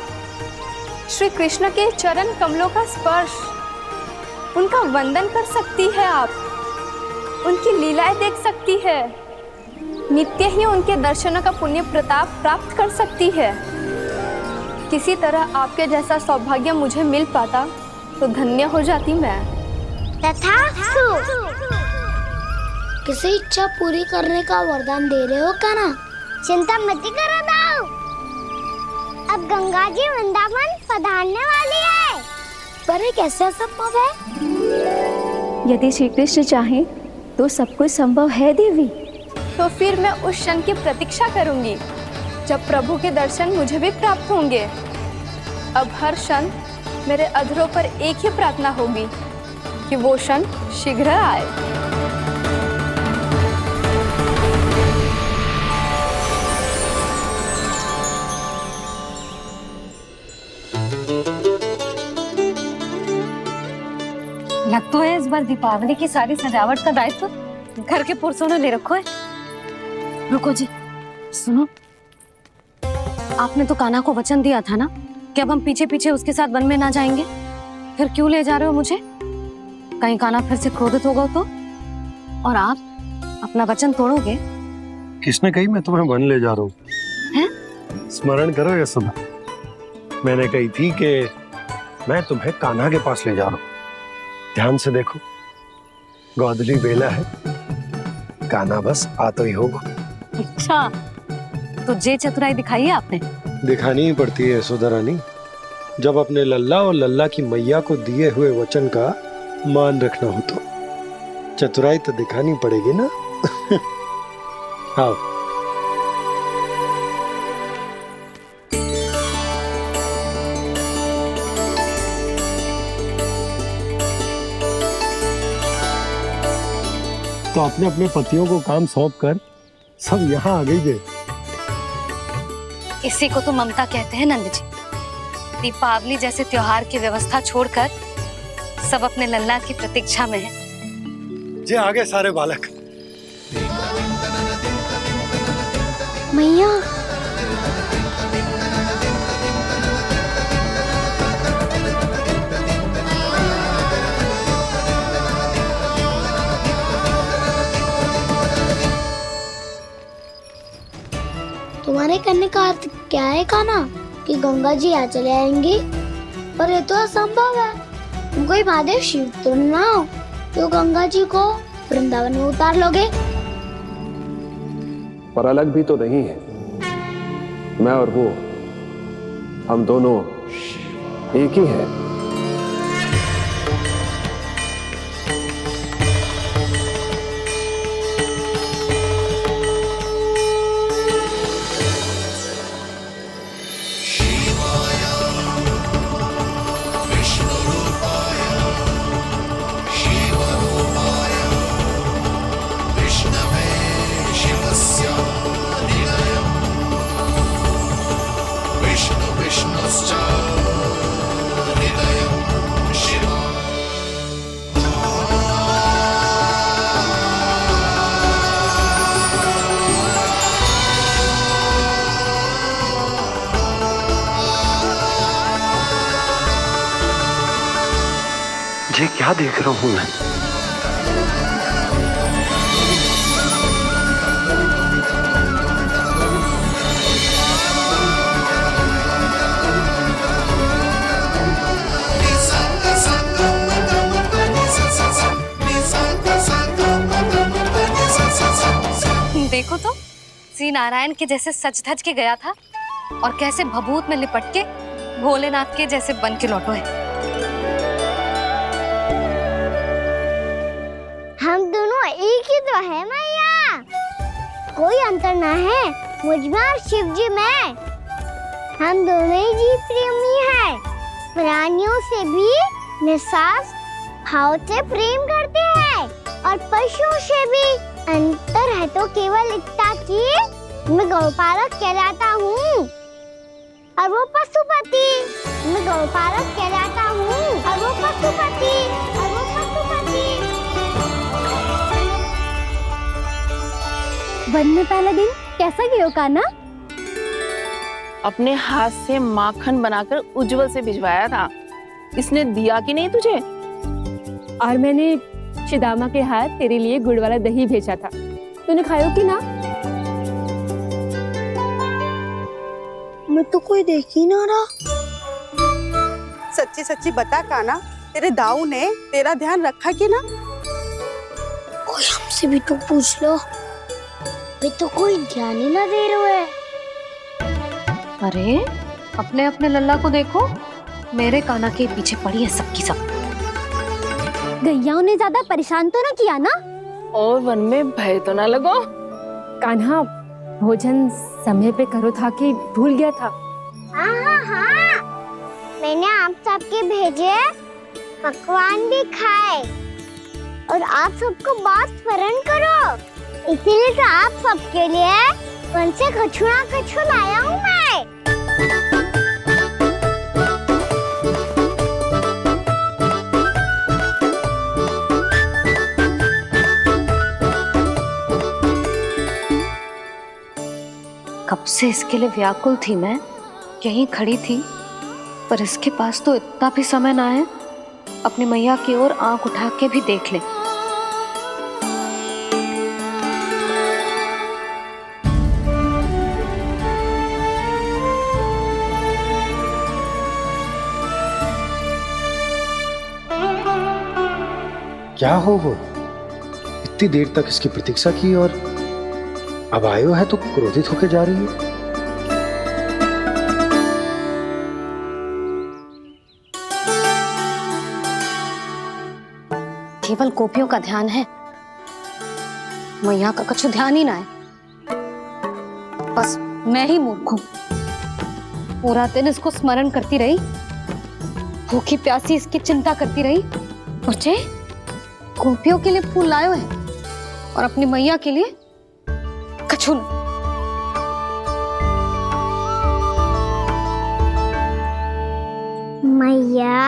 श्री कृष्ण के चरण कमलों का स्पर्श, उनका वंदन कर सकती है आप, उनकी लीलाएं देख सकती है, नित्य ही उनके दर्शनों का पुण्य प्रताप प्राप्त कर सकती है। किसी तरह आपके जैसा सौभाग्य मुझे मिल पाता तो धन्य हो जाती मैं। तथास्तु। किसी इच्छा पूरी करने का वरदान दे रहे हो कान्हा? चिंता मत करो दाऊ। अब गंगा जी वृंदावन पधारने वाली है। पर ये कैसे संभव है? यदि श्री कृष्ण चाहे तो सब कुछ संभव है देवी। तो फिर मैं उस क्षण की प्रतीक्षा करूंगी जब प्रभु के दर्शन मुझे भी प्राप्त होंगे। अब हर क्षण मेरे अधरों पर एक ही प्रार्थना होगी कि वो क्षण शीघ्र आए। लग तो है इस बार दीपावली की सारी सजावट का दायित्व घर के पुरुषों ने ले रखो है। रुको जी, सुनो, आपने तो कान्हा को वचन दिया था ना कि अब हम पीछे पीछे उसके साथ वन में ना जाएंगे। फिर क्यों ले जा रहे हो मुझे? कहीं कान्हा फिर से क्रोधित होगा तो? और आप अपना वचन तोड़ोगे? किसने कही मैं तुम्हें वन ले जा रहा हूँ? स्मरण करो ये सब। मैंने कही थी कि मैं तुम्हें कान्हा के पास ले जा रहा हूँ। ध्यान से देखो, गोधली बेला है, कान्हा बस आ तो ही होगा। अच्छा, तो जे चतुराई दिखाई है आपने? दिखानी ही पड़ती है यशोदा रानी, जब अपने लल्ला और लल्ला की मैया को दिए हुए वचन का मान रखना हो तो। चतुराई तो दिखानी पड़ेगी ना। आओ। तो अपने अपने पतियों को काम सौंप कर सब यहाँ आ गई थे। इसी को तो ममता कहते हैं नंद जी। दीपावली जैसे त्योहार की व्यवस्था छोड़कर सब अपने लल्ला की प्रतीक्षा में हैं। जे आगे सारे बालक। मैया तुम्हारे करने का अर्थ क्या है कान्हा? कि गंगा जी यहाँ चले आएंगी? पर ये तो असंभव है। तुम कोई महादेव शिव तो ना हो तो गंगा जी को वृंदावन में उतार लोगे? पर अलग भी तो नहीं है। मैं और वो, हम दोनों एक ही हैं। ये क्या देख रहा हूं मैं? देखो तो श्री नारायण के जैसे सज धज के गया था और कैसे भभूत में लिपट के भोलेनाथ के जैसे बन के लौटो है। हम दोनों एक ही तो है मैया, कोई अंतर ना है मुझ में और शिव जी में। हम दोनों ही जीव प्रेमी हैं, प्राणियों से भी निस्वार्थ भाव से प्रेम करते हैं और पशुओं से भी। अंतर है तो केवल इतना कि मैं गौपालक कहलाता हूँ और वो पशुपति। मैं गौपालक कहलाता हूँ और वो पशुपति। वन में पहला दिन कैसा गया कान्हा? अपने हाथ से माखन बनाकर उज्जवल से भिजवाया था। इसने दिया कि नहीं तुझे? और मैंने शिदामा के हाथ तेरे लिए गुड़ वाला दही भेजा था, तूने खाया कि ना? मैं तो कोई देख ही ना रहा। सच्ची सच्ची बता कान्हा, तेरे दाऊ ने तेरा ध्यान रखा कि ना? कोई हमसे भी तो पूछ लो, वे तो कोई ध्यान ही ना दे रहे हैं। अरे अपने अपने लल्ला को देखो, मेरे कान्हा के पीछे पड़ी है सबकी सब। गैयाओं ने ज्यादा परेशान तो ना किया ना? और वन में भय तो ना लगो? कान्हा भोजन समय पे करो था कि भूल गया था? हाँ, मैंने आप सबके भेजे पकवान भी खाए और आप सबको बात स्मरण करो, इसीलिए तो आप सबके लिए वन से कछु लाया हूँ मैं। कब से इसके लिए व्याकुल थी मैं, यहीं खड़ी थी, पर इसके पास तो इतना भी समय ना है अपनी मैया की ओर आंख उठा के भी देख ले। क्या हो वो? इतनी देर तक इसकी प्रतीक्षा की और अब आयो है तो क्रोधित होकर जा रही है। केवल गोपियों का ध्यान है मैया का कुछ ध्यान ही ना है। बस मैं ही मूर्ख हूँ। पूरा दिन इसको स्मरण करती रही, भूखी प्यासी इसकी चिंता करती रही। मुझे गोपियों के लिए फूल लायो है और अपनी मैया के लिए कछु नहीं। मैया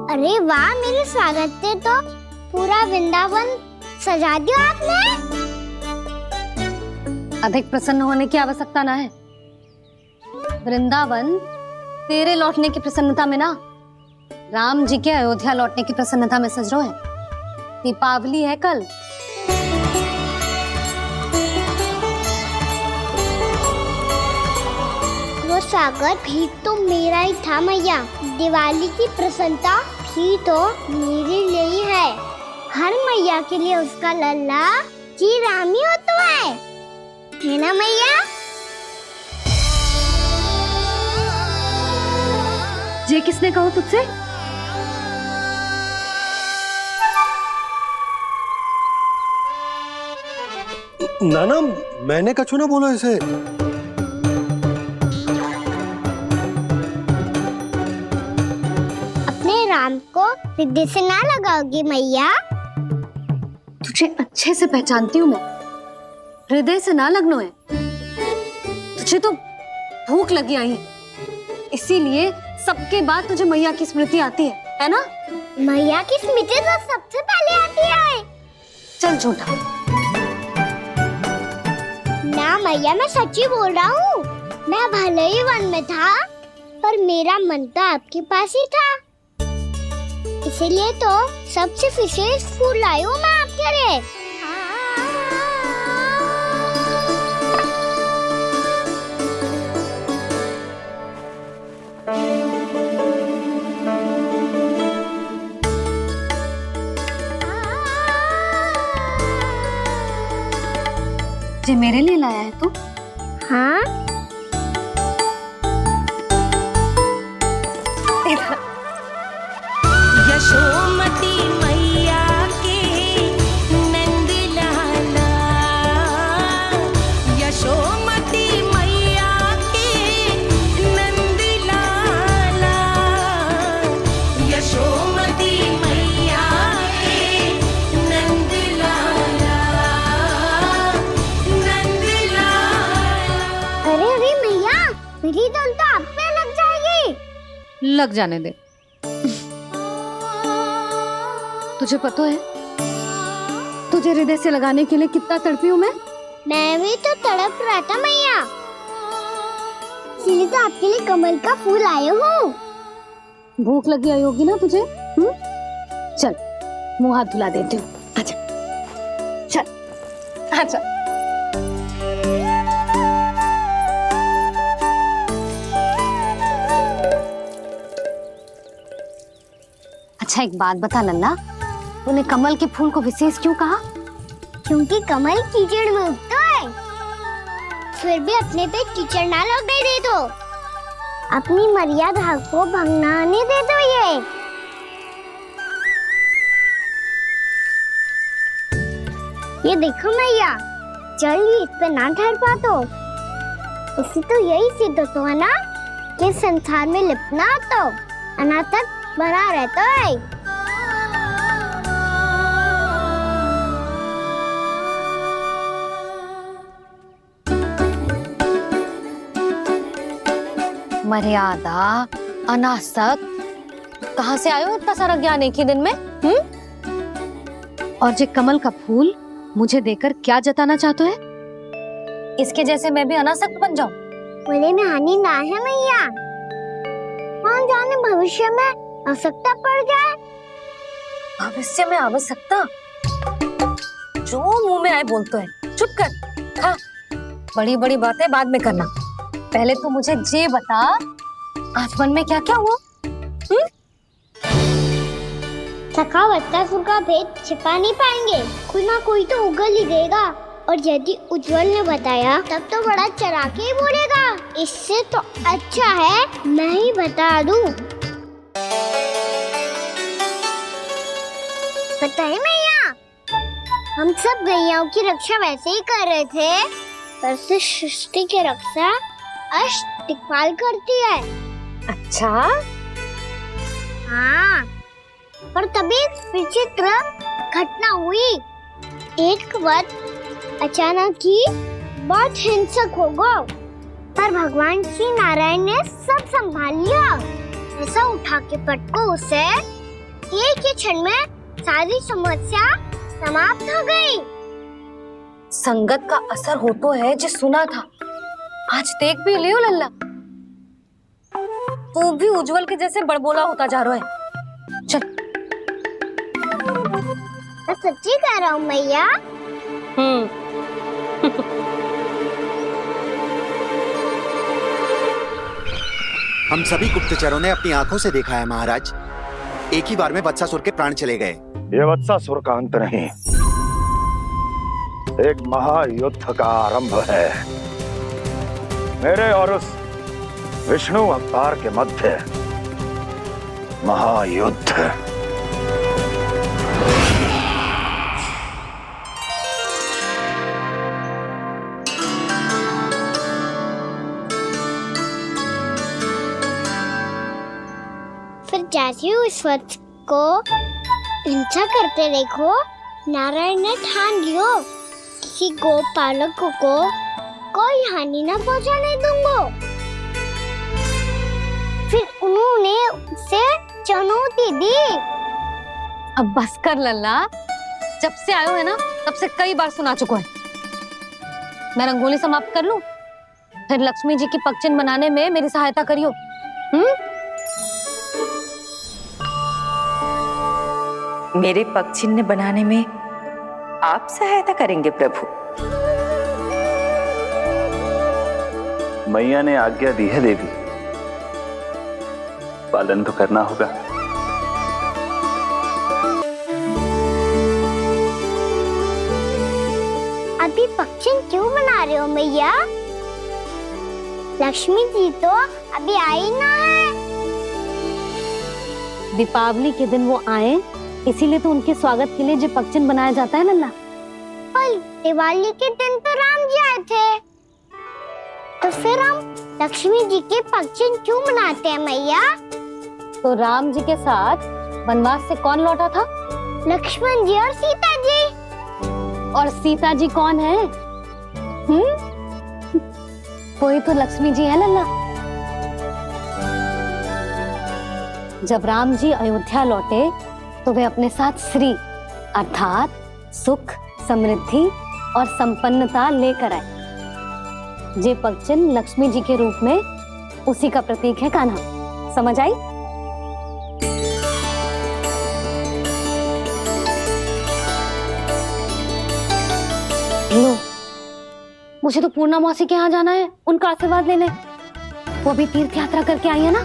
अरे वाह, मेरे स्वागत पे तो पूरा वृंदावन सजा दिया आपने। अधिक प्रसन्न होने की आवश्यकता ना है। वृंदावन तेरे लौटने की प्रसन्नता में ना, राम जी के अयोध्या लौटने की प्रसन्नता में सज रहे हैं। दीपावली है कल। वो स्वागत भी तो मेरा ही था मैया। दिवाली की प्रसन्नता भी तो मेरे लिए ही है। हर मैया के लिए उसका लल्ला जी राम ही होता है ना मैया? ये किसने कहा तुझसे? नाना, मैंने कछु ना बोला इसे। अपने राम को हृदय से ना लगाओगी मैया? तुझे अच्छे से पहचानती हूँ मैं। हृदय से ना लगनो है। तुझे तो भूख लगी आई है, इसीलिए सबके बाद तुझे मैया की स्मृति आती है ना? मैया की स्मृति तो सबसे पहले आती है। चल झूठा। ना मैया, मैं सच्ची बोल रहा हूँ। मैं भले ही वन में था, पर मेरा मन तो आपके पास ही था। इसीलिए तो सबसे विशेष फूल लाई हूँ मैं आपके लिए। ये मेरे लिए लाया है तू? हाँ। यशोमती मैया के नंद लाला, यशोमती मैया के नंद लाला, यशोमती मैया के नंद लाला, नंद लाला। अरे अरे मैया, मेरी धुन तो आप पे लग जाएगी। लग जाने दे। तुझे पता है तुझे हृदय से लगाने के लिए कितना तड़पी हूँ मैं? मैं भी तो तड़प रहा था मैया, इसलिए तो आपके लिए कमल का फूल आया हूँ। भूख लगी आई होगी ना तुझे? चल मुंह हाथ धुला देती हूँ। आजा, चल आजा। अच्छा एक बात बता लल्ला, तूने कमल के फूल को विशेष क्यों कहा? क्योंकि कमल कीचड़ में उगता है, फिर भी अपने पे कीचड़ ना लगने दे दो। अपनी मर्यादा को भंग ना आने दे दो। ये देखो मैया, जल भी इस पे ना ठहर पा तो इससे तो यही सिद्ध होता है ना कि संसार में लिपना तो अनाथ तक बना रहता है। मर्यादा, अनासक्त, कहाँ से आयो इतना सारा ज्ञान एक ही दिन में? और ये कमल का फूल मुझे देकर क्या जताना चाहते है? इसके जैसे मैं भी अनासक्त बन जाऊं? बोले में हानि ना है मैया, कौन जाने भविष्य में आवश्यकता पड़ जाए। भविष्य में आवश्यकता? जो मुंह में आए बोलते हैं, चुप कर। हाँ, बड़ी बड़ी बातें बाद में करना, पहले तो मुझे ये बता आज मन में क्या क्या हुआ? सखा बत्तासुर का भेद छिपा नहीं पाएंगे, कोई ना कोई तो उगल ही देगा। और यदि उज्जवल ने बताया तब तो बड़ा चला के ही बोलेगा। इससे तो अच्छा है मैं ही बता दूं। पता है मैया, हम सब गैयाओं की रक्षा वैसे ही कर रहे थे, पर से सृष्टि की रक्षा दिक्पाल करती है। अच्छा? हाँ, पर तभी विचित्र घटना हुई। एक वक्त अचानक ही बहुत हिंसक हो गया, पर भगवान श्री नारायण ने सब संभाल लिया। ऐसा उठा के पटको उसे, एक ही क्षण में सारी समस्या समाप्त हो गई। संगत का असर हो तो है जो सुना था, आज देख भी लियो लल्ला, तू भी उज्जवल के जैसे बड़बोला होता जा रहा है। चल। मैं सच्ची कह रहा हूँ मैया। हम सभी गुप्तचरों ने अपनी आंखों से देखा है महाराज, एक ही बार में वत्सासुर के प्राण चले गए। ये वत्सासुर का अंत नहीं, एक महायुद्ध का आरंभ है। मेरे और उस विष्णु अवतार के मध्य महायुद्ध। फिर जैसे ही उस वत्स को हिंसा करते देखो, नारायण ने ठान लियो किसी गोपालक को कोई हानि न पहुंचाने दूंगा। फिर उन्होंने उसे चुनौती दी। अब बस कर लल्ला, जब से आयो है ना तब से कई बार सुना चुका है। मैं रंगोली समाप्त कर लूं, फिर लक्ष्मी जी की पगचिन बनाने में मेरी सहायता करियो। मेरे पगचिन्ह बनाने में आप सहायता करेंगे प्रभु? मैया ने आज्ञा दी है देवी, पालन तो करना होगा। अभी पगचिन क्यों बना रहे हो मैया? लक्ष्मी जी तो अभी आई ना है। दीपावली के दिन वो आए, इसीलिए तो उनके स्वागत के लिए जो पगचिन बनाया जाता है लल्ला। पर दिवाली के दिन तो राम जी आए थे, तो फिर हम लक्ष्मी जी के पगचिन क्यों मनाते हैं मैया? तो राम जी के साथ वनवास से कौन लौटा था? लक्ष्मण जी और सीता जी। और सीता जी कौन है? वही तो लक्ष्मी जी है लल्ला। जब राम जी अयोध्या लौटे तो वे अपने साथ श्री अर्थात सुख, समृद्धि और संपन्नता लेकर आए। जे पगचिन लक्ष्मी जी के रूप में उसी का प्रतीक है कान्हा। समझ आई? लो, मुझे तो पूर्णा मौसी के यहाँ जाना है, उनका आशीर्वाद लेने। वो भी तीर्थ यात्रा करके आई है ना।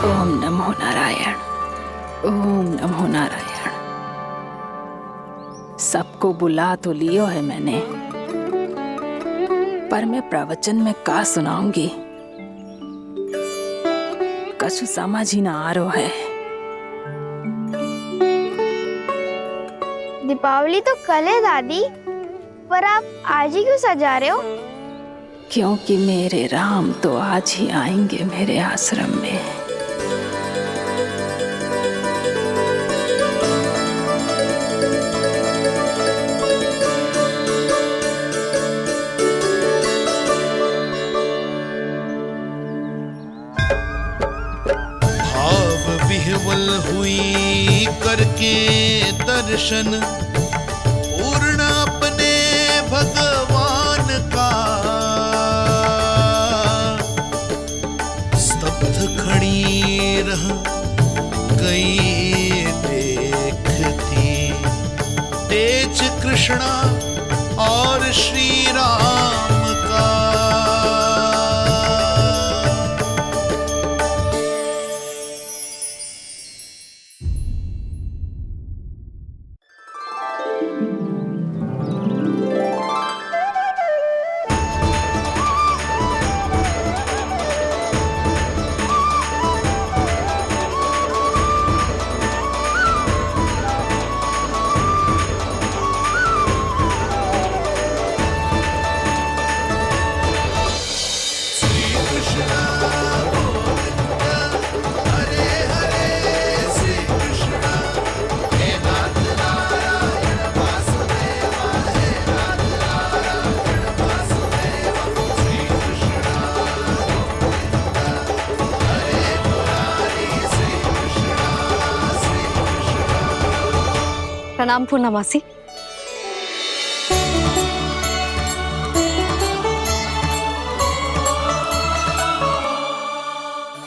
ओम नमो नारायण, ओम नमो नारायण। सबको बुला तो लियो है मैंने, पर मैं प्रवचन में का सुनाऊंगी, कछु समझ ही ना आ रहा है। दीपावली तो कल है दादी, पर आप आज ही क्यों सजा रहे हो? क्योंकि मेरे राम तो आज ही आएंगे मेरे आश्रम में। विह्वल हुई करके दर्शन, पूर्ण अपने भगवान का, स्तब्ध खड़ी रह गई देखती, कृष्ण और श्री राम का। प्रणाम पूर्णमासी।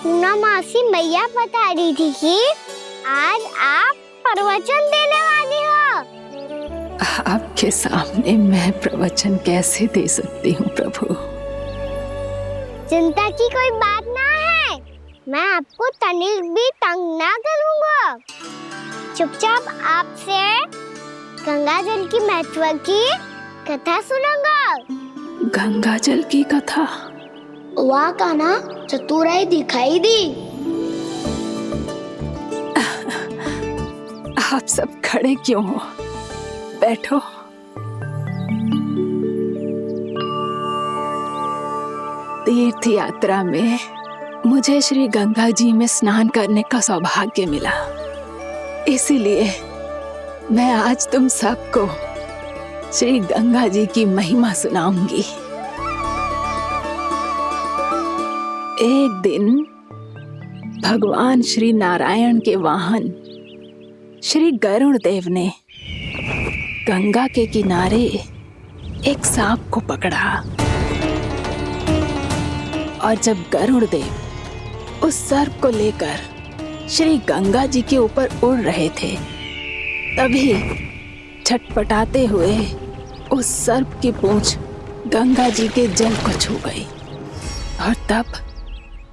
पूर्णमासी मैया बता रही थी कि आज आप प्रवचन देने वाली हो। आपके सामने मैं प्रवचन कैसे दे सकती हूँ प्रभु? चिंता की कोई बात ना है, मैं आपको तनिक भी तंग ना करूँगा। चुपचाप आपसे गंगा जल की महत्व की कथा सुनूंगा। गंगा जल की कथा? वाह कान्हा, चतुराई दिखाई दी। आप सब खड़े क्यों हो? बैठो। तीर्थ यात्रा में मुझे श्री गंगा जी में स्नान करने का सौभाग्य मिला, इसीलिए मैं आज तुम सबको श्री गंगा जी की महिमा सुनाऊंगी। एक दिन भगवान श्री नारायण के वाहन श्री गरुड़ देव ने गंगा के किनारे एक सांप को पकड़ा, और जब गरुड़ देव उस सर्प को लेकर श्री गंगा जी के ऊपर उड़ रहे थे, तभी छटपटाते हुए उस सर्प की पूंछ गंगा जी के जल को छू गई, और तब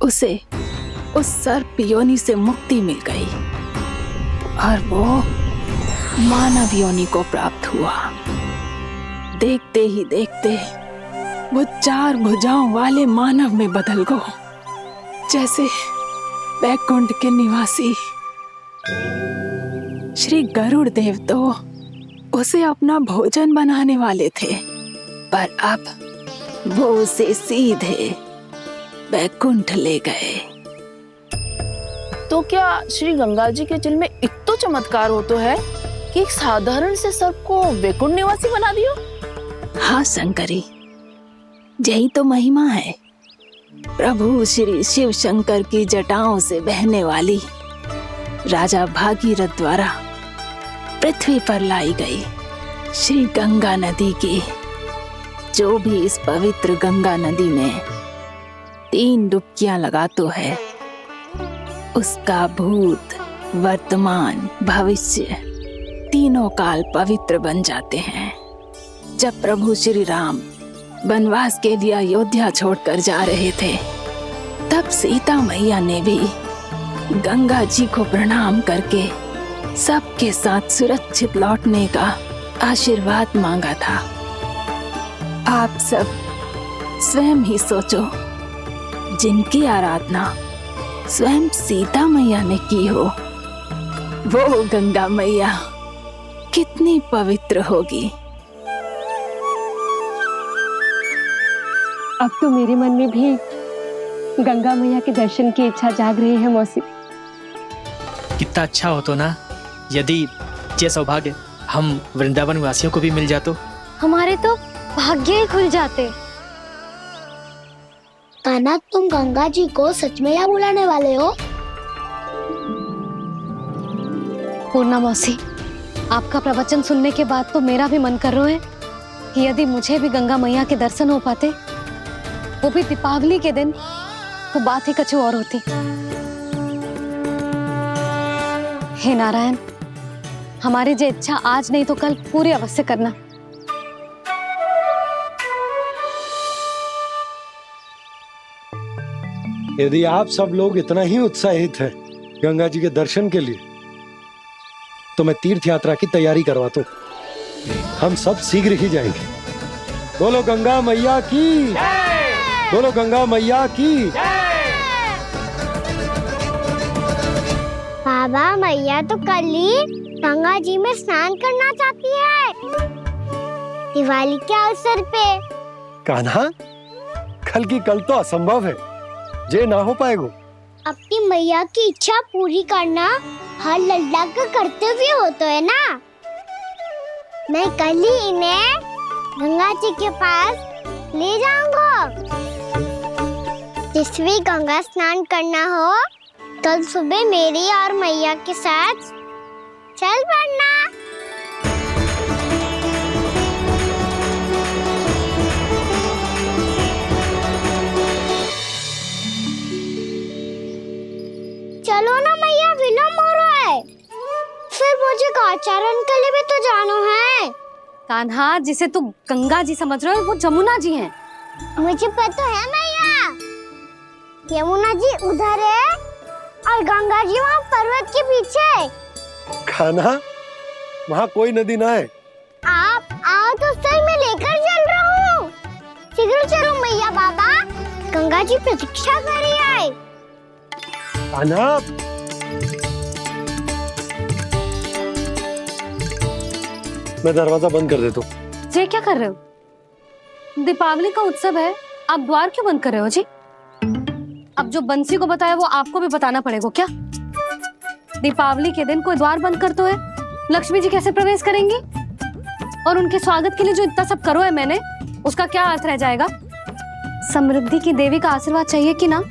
उसे उस सर्प योनि से मुक्ति मिल गई और वो मानव योनि को प्राप्त हुआ। देखते ही देखते वो 4 भुजाओं वाले मानव में बदल गया, जैसे बैकुंठ के निवासी। श्री गरुड़ देव तो उसे अपना भोजन बनाने वाले थे, पर अब वो उसे सीधे बैकुंठ ले गए। तो क्या श्री गंगा जी के जल में इतना चमत्कार हो तो है कि एक साधारण से सर्प को वैकुंठ निवासी बना दियो? हाँ शंकरी, यही तो महिमा है। प्रभु श्री शिव शंकर की जटाओं से बहने वाली राजा भागीरथ द्वारा पृथ्वी पर लाई गई श्री गंगा नदी की, जो भी इस पवित्र गंगा नदी में 3 डुबकियां लगातो है, उसका भूत, वर्तमान, भविष्य तीनों काल पवित्र बन जाते हैं। जब प्रभु श्री राम वनवास के लिए अयोध्या छोड़कर जा रहे थे, तब सीता मैया ने भी गंगा जी को प्रणाम करके सबके साथ सुरक्षित लौटने का आशीर्वाद मांगा था। आप सब स्वयं ही सोचो, जिनकी आराधना स्वयं सीता मैया ने की हो, वो गंगा मैया कितनी पवित्र होगी। अब तो मेरे मन में भी गंगा मैया के दर्शन की इच्छा जाग रही है मौसी। कितना अच्छा हो तो ना यदि ये सौभाग्य हम वृंदावन वासियों को भी मिल जातो। हमारे तो भाग्य ही खुल जाते। कान्हा, तुम गंगा जी को सच में यहाँ बुलाने वाले हो? पूर्णा मौसी, आपका प्रवचन सुनने के बाद तो मेरा भी मन कर रहा है कि यदि मुझे भी गंगा मैया के दर्शन हो पाते, वो भी दीपावली के दिन, तो बात ही कुछ और होती। हे नारायण, हमारी जो इच्छा आज नहीं तो कल पूरी अवश्य करना। यदि आप सब लोग इतना ही उत्साहित हैं गंगा जी के दर्शन के लिए, तो मैं तीर्थ यात्रा की तैयारी करवाता हूँ। हम सब शीघ्र ही जाएंगे। बोलो गंगा मैया की, बोलो गंगा मैया की। बाबा, मैया तो कल ही गंगा जी में स्नान करना चाहती है, दिवाली के अवसर पे। कान्हा, कल की कल तो असंभव है, जे ना हो पाएगा। अपनी मैया की इच्छा पूरी करना हर लल्ला का कर्तव्य होता है ना। मैं कल ही इन्हें गंगा जी के पास ले जाऊंगा। जिस भी गंगा स्नान करना हो, कल सुबह मेरी और मैया के साथ चल पड़ना। चलो ना मैया, विलम्ब हो रहा है। फिर मुझे आचरण के लिए भी तो जाना है। कान्हा, जिसे तू गंगा जी समझ रहे हो वो जमुना जी हैं। मुझे पता है मैया, यमुना जी उधर है और गंगा जी वहाँ पर्वत के पीछे। कान्हा, वहाँ कोई नदी ना है। आप आओ तो सही, मैं लेकर चल रहा हूँ। शीघ्र चलो मैया बाबा, गंगा जी प्रतीक्षा कर रही है। कान्हा, मैं दरवाजा बंद कर देता हूँ। ये क्या कर रहे हो? दीपावली का उत्सव है, आप द्वार क्यों बंद कर रहे हो जी? अब जो बंसी को बताया वो आपको भी बताना पड़ेगा क्या? दीपावली के दिन कोई द्वार बंद कर तो है, लक्ष्मी जी कैसे प्रवेश करेंगी? और उनके स्वागत के लिए जो इतना सब करो है मैंने, उसका क्या अर्थ रह जाएगा? समृद्धि की देवी का आशीर्वाद चाहिए कि ना?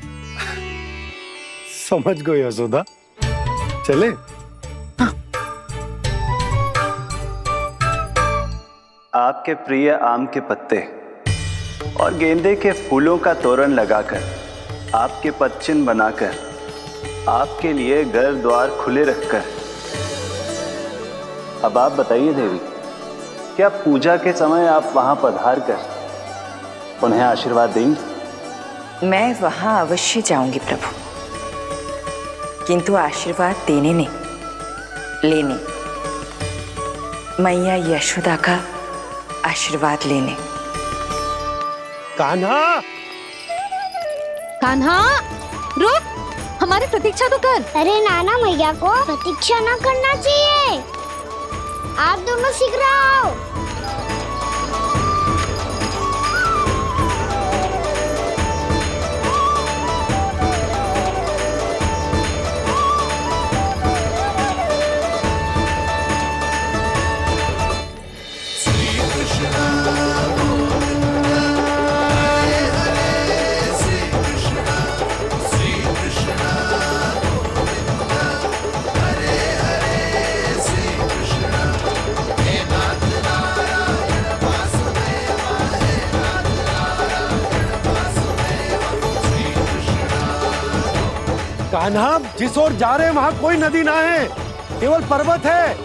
समझ गई यशोदा, चले। आपके प्रिय आम के पत्ते और गेंदे के फूलों का तोरण लगाकर, आपके पदचिन्ह बनाकर, आपके लिए घर द्वार खुले रखकर, अब आप बताइए देवी, क्या पूजा के समय आप वहां पधार कर उन्हें आशीर्वाद देंगी? मैं वहां अवश्य जाऊंगी प्रभु, किंतु आशीर्वाद देने नहीं, लेने, मैया यशोदा का आशीर्वाद लेने। कान्हा, कान्हा, रुक, हमारी प्रतीक्षा तो कर। अरे नाना, मैया को प्रतीक्षा ना करना चाहिए। आप दोनों शीघ्र आओ। कान्हा, जिस ओर जा रहे हैं वहाँ कोई नदी ना है, केवल पर्वत है।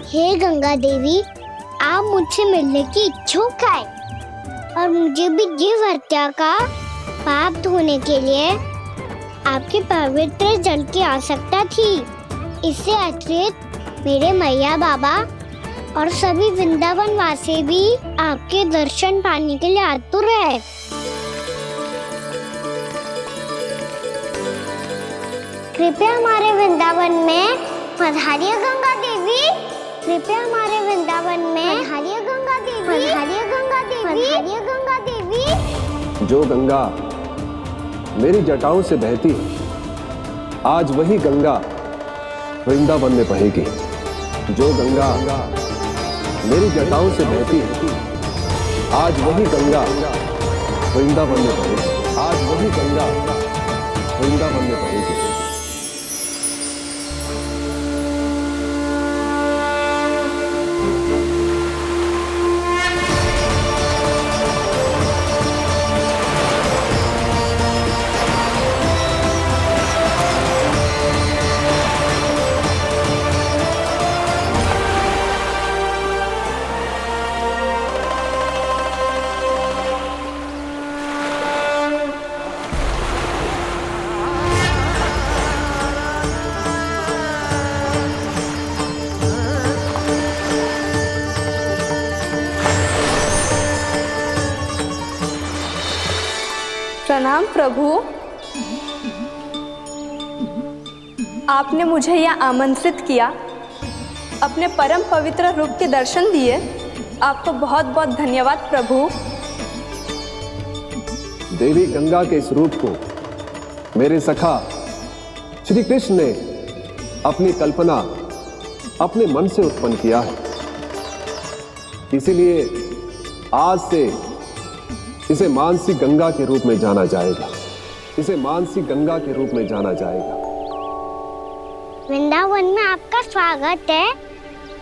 हे गंगा देवी, आप मुझसे मिलने की इच्छुक है और मुझे भी जीव हत्या का पाप धोने के लिए आपके पवित्र जल की आवश्यकता थी। इससे अतिरिक्त मेरे मैया बाबा और सभी वृंदावन वासी भी आपके दर्शन पाने के लिए आतुर है। कृपया हमारे वृंदावन में पधारिए गंगा देवी। कृपया हमारे वृंदावन में पधारिए गंगा देवी। पधारिए गंगा देवी। पधारिए गंगा देवी। जो गंगा मेरी जटाओं से बहती है, आज वही गंगा वृंदावन में बहेगी। जो गंगा मेरी जटाओं से बहती है, आज वही गंगा वृंदावन में बहेगी। आज वही गंगा वृंदावन में बहेगी। प्रणाम प्रभु। आपने मुझे यह आमंत्रित किया, अपने परम पवित्र रूप के दर्शन दिए। आपको बहुत बहुत धन्यवाद प्रभु। देवी गंगा के इस रूप को मेरे सखा श्री कृष्ण ने अपनी कल्पना अपने मन से उत्पन्न किया है, इसीलिए आज से इसे मानसी गंगा के रूप में जाना जाएगा। इसे मानसी गंगा के रूप में जाना जाएगा। वृंदावन में आपका स्वागत है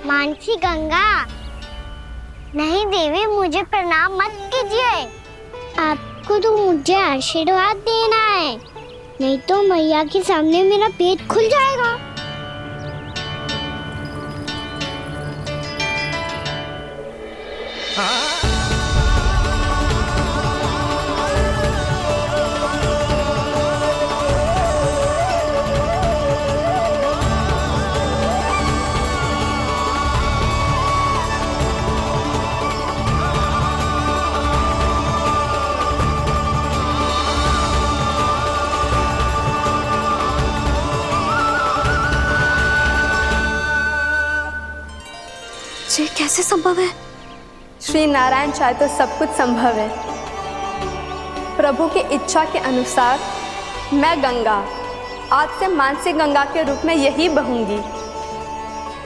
मानसी गंगा। नहीं देवी, मुझे प्रणाम मत कीजिए। आपको तो मुझे आशीर्वाद देना है, नहीं तो मैया के सामने मेरा पेट खुल जाएगा। ये कैसे संभव है? श्री नारायण चाहे तो सब कुछ संभव है। प्रभु की इच्छा के अनुसार मैं गंगा आज से मानसी गंगा के रूप में यही बहूंगी,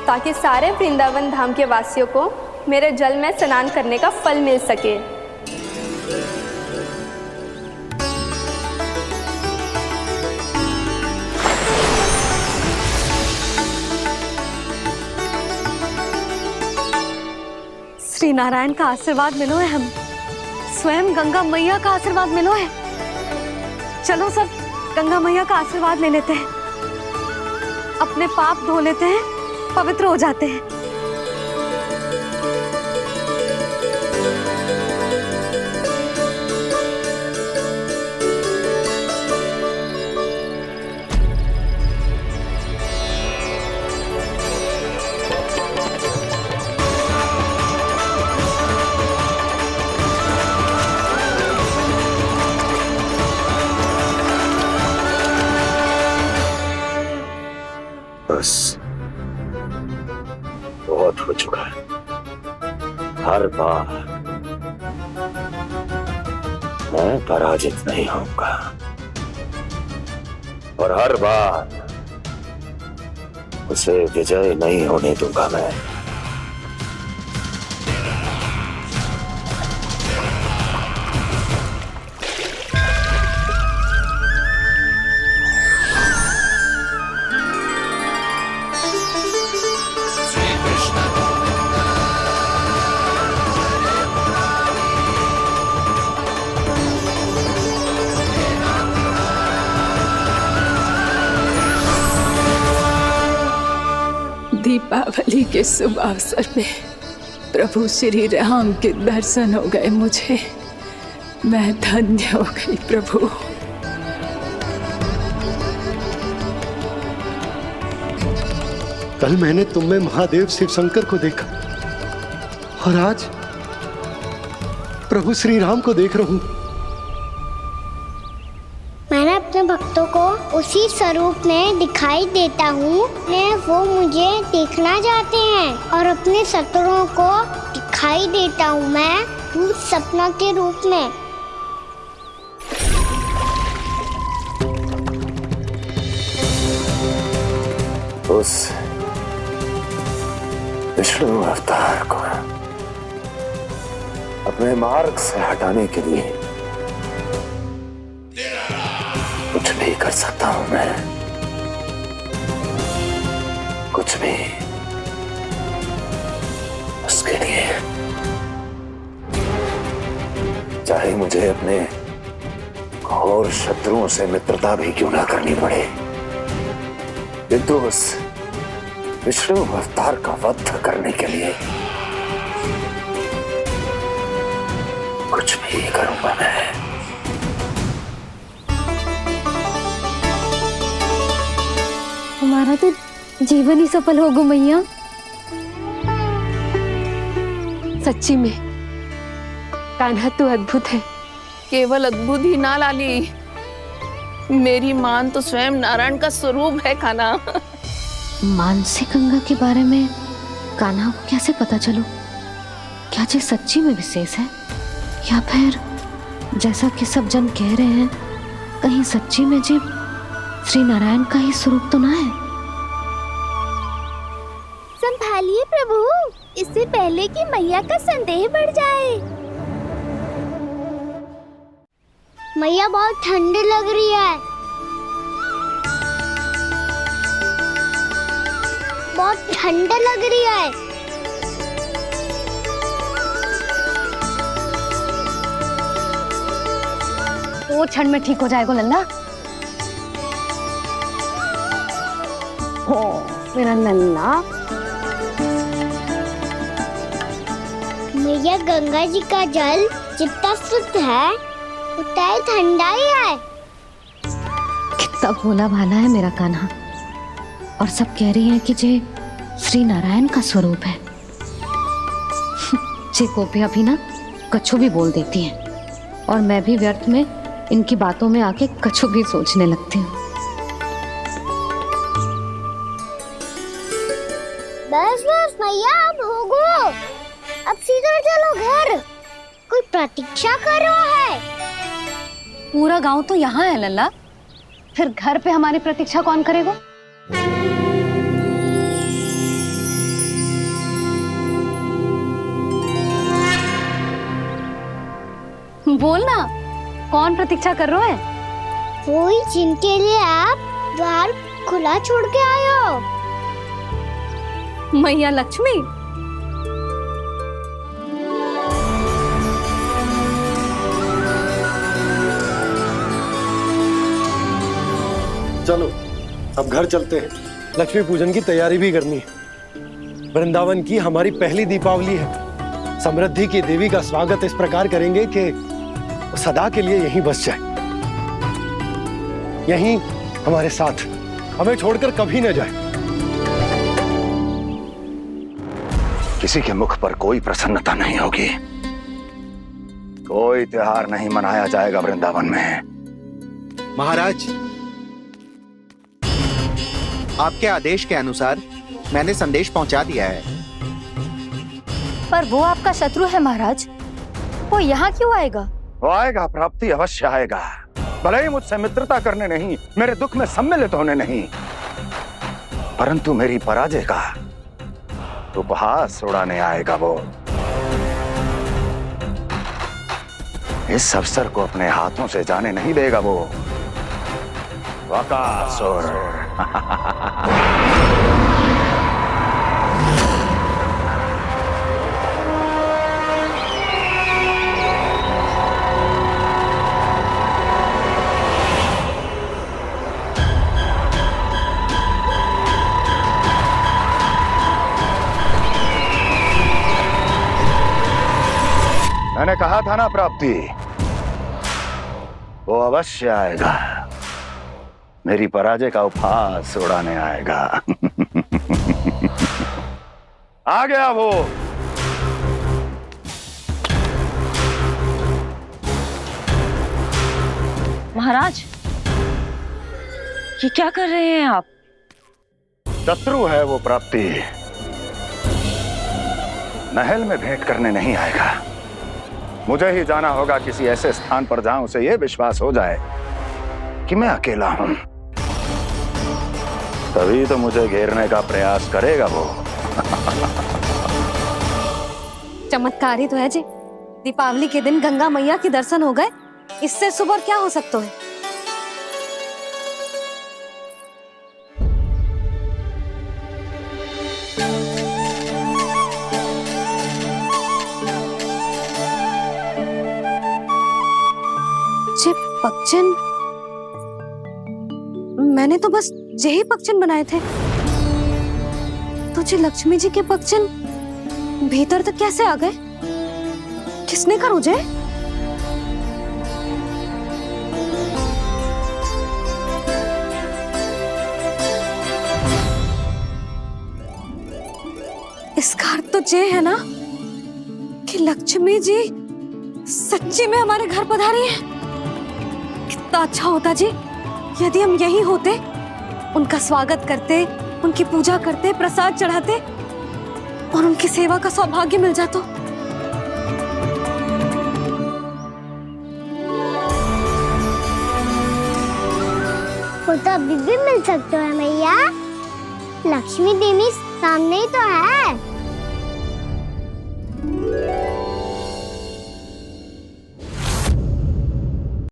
ताकि सारे वृंदावन धाम के वासियों को मेरे जल में स्नान करने का फल मिल सके। श्री नारायण का आशीर्वाद मिलो है, हम स्वयं गंगा मैया का आशीर्वाद मिलो है। चलो सब गंगा मैया का आशीर्वाद ले लेते हैं, अपने पाप धो लेते हैं, पवित्र हो जाते हैं। बस बहुत हो चुका है। हर बार मैं पराजित नहीं होऊंगा और हर बार उसे विजय नहीं होने दूंगा मैं। दीपावली के शुभ अवसर में प्रभु श्री राम के दर्शन हो गए मुझे। मैं धन्य हो गई प्रभु। कल मैंने तुम में महादेव शिव शंकर को देखा और आज प्रभु श्री राम को देख रहा हूं। मैंने अपने भक्तों को उसी स्वरूप में दिखाई देता हूँ, वो मुझे देखना चाहते हैं और अपने शत्रुओं को दिखाई देता हूँ मैं भूत सपना के रूप में। उस विष्णु अवतार को अपने मार्ग से हटाने के लिए कुछ भी कर सकता हूं मैं, कुछ भी। उसके लिए चाहे मुझे अपने घोर शत्रुओं से मित्रता भी क्यों ना करनी पड़े, किंतु उस विष्णु अवतार का वध करने के लिए कुछ भी करूंगा मैं। हमारा तो जीवन ही सफल होगा मैया। सच्ची में कान्हा तू अद्भुत है केवल अद्भुत ही ना लाली, मेरी मान तो स्वयं नारायण का स्वरूप है कान्हा। मानसी गंगा के बारे में कान्हा को कैसे पता चलो? क्या ये सच्ची में विशेष है, या फिर जैसा कि सब जन कह रहे हैं, कहीं सच्ची में जी श्री नारायण का ही स्वरूप तो ना है? संभालिए प्रभु, इससे पहले कि मैया का संदेह बढ़ जाए। मैया बहुत ठंडी लग रही है, बहुत ठंडा लग रही है। वो ठंड में ठीक हो जाएगा लल्ला। हो मेरा लल्ला। मैया गंगा जी का जल जितना शुद्ध है उतना ही ठंडा ही है। कितना भोला भाला है मेरा कान्हा, और सब कह रही हैं कि जे श्री नारायण का स्वरूप है। जे गोपियां भी ना कछु भी बोल देती हैं, और मैं भी व्यर्थ में इनकी बातों में आके कछु भी सोचने लगती हूँ। बस बस मैया, अब होगो, अब सीधा चलो घर। कोई प्रतीक्षा कर रहा है। पूरा गांव तो यहाँ है लल्ला, फिर घर पे हमारी प्रतीक्षा कौन करेगा? बोलना, कौन प्रतीक्षा कर रहे हैं? वही जिनके लिए आप द्वार खुला छोड़ के आए हो। मैया लक्ष्मी। चलो अब घर चलते हैं, लक्ष्मी पूजन की तैयारी भी करनी है। वृंदावन की हमारी पहली दीपावली है। समृद्धि की देवी का स्वागत इस प्रकार करेंगे कि सदा के लिए यहीं बस जाए, यहीं हमारे साथ, हमें छोड़कर कभी न जाए। किसी के मुख पर कोई प्रसन्नता नहीं होगी, कोई त्योहार नहीं मनाया जाएगा वृंदावन में। महाराज, आपके आदेश के अनुसार मैंने संदेश पहुंचा दिया है। पर वो आपका शत्रु है महाराज, वो यहाँ क्यों आएगा? वो आएगा, प्राप्ति अवश्य आएगा। भले ही मुझसे मित्रता करने नहीं, मेरे दुख में सम्मिलित होने नहीं, परंतु मेरी पराजय का उपहास उड़ाने आएगा वो। इस अवसर को अपने हाथों से जाने नहीं देगा वो। वकासुर। मैंने कहा था ना प्राप्ति, वो अवश्य आएगा, मेरी पराजय का उपहास उड़ाने आएगा। आ गया वो। महाराज, ये क्या कर रहे हैं आप? शत्रु है वो प्राप्ति, महल में भेंट करने नहीं आएगा। मुझे ही जाना होगा किसी ऐसे स्थान पर जहां उसे यह विश्वास हो जाए कि मैं अकेला हूं, तभी तो मुझे घेरने का प्रयास करेगा वो। चमत्कार ही तो है जी, दीपावली के दिन गंगा मैया के दर्शन हो गए, इससे शुभ और क्या हो सकता है? पक्षन, मैंने तो बस यही पक्षन बनाए थे। तुझे लक्ष्मी जी के पक्षन भीतर तक कैसे आ गए? किसने कर मुझे? इसका अर्थ तो ये है ना कि लक्ष्मी जी सच्ची में हमारे घर पधारी है। कितना अच्छा होता जी यदि हम यही होते, उनका स्वागत करते, उनकी पूजा करते, प्रसाद चढ़ाते और उनकी सेवा का सौभाग्य मिल जाता। वो तो अभी भी मिल सकते हैं मैया। लक्ष्मी देवी सामने ही तो है।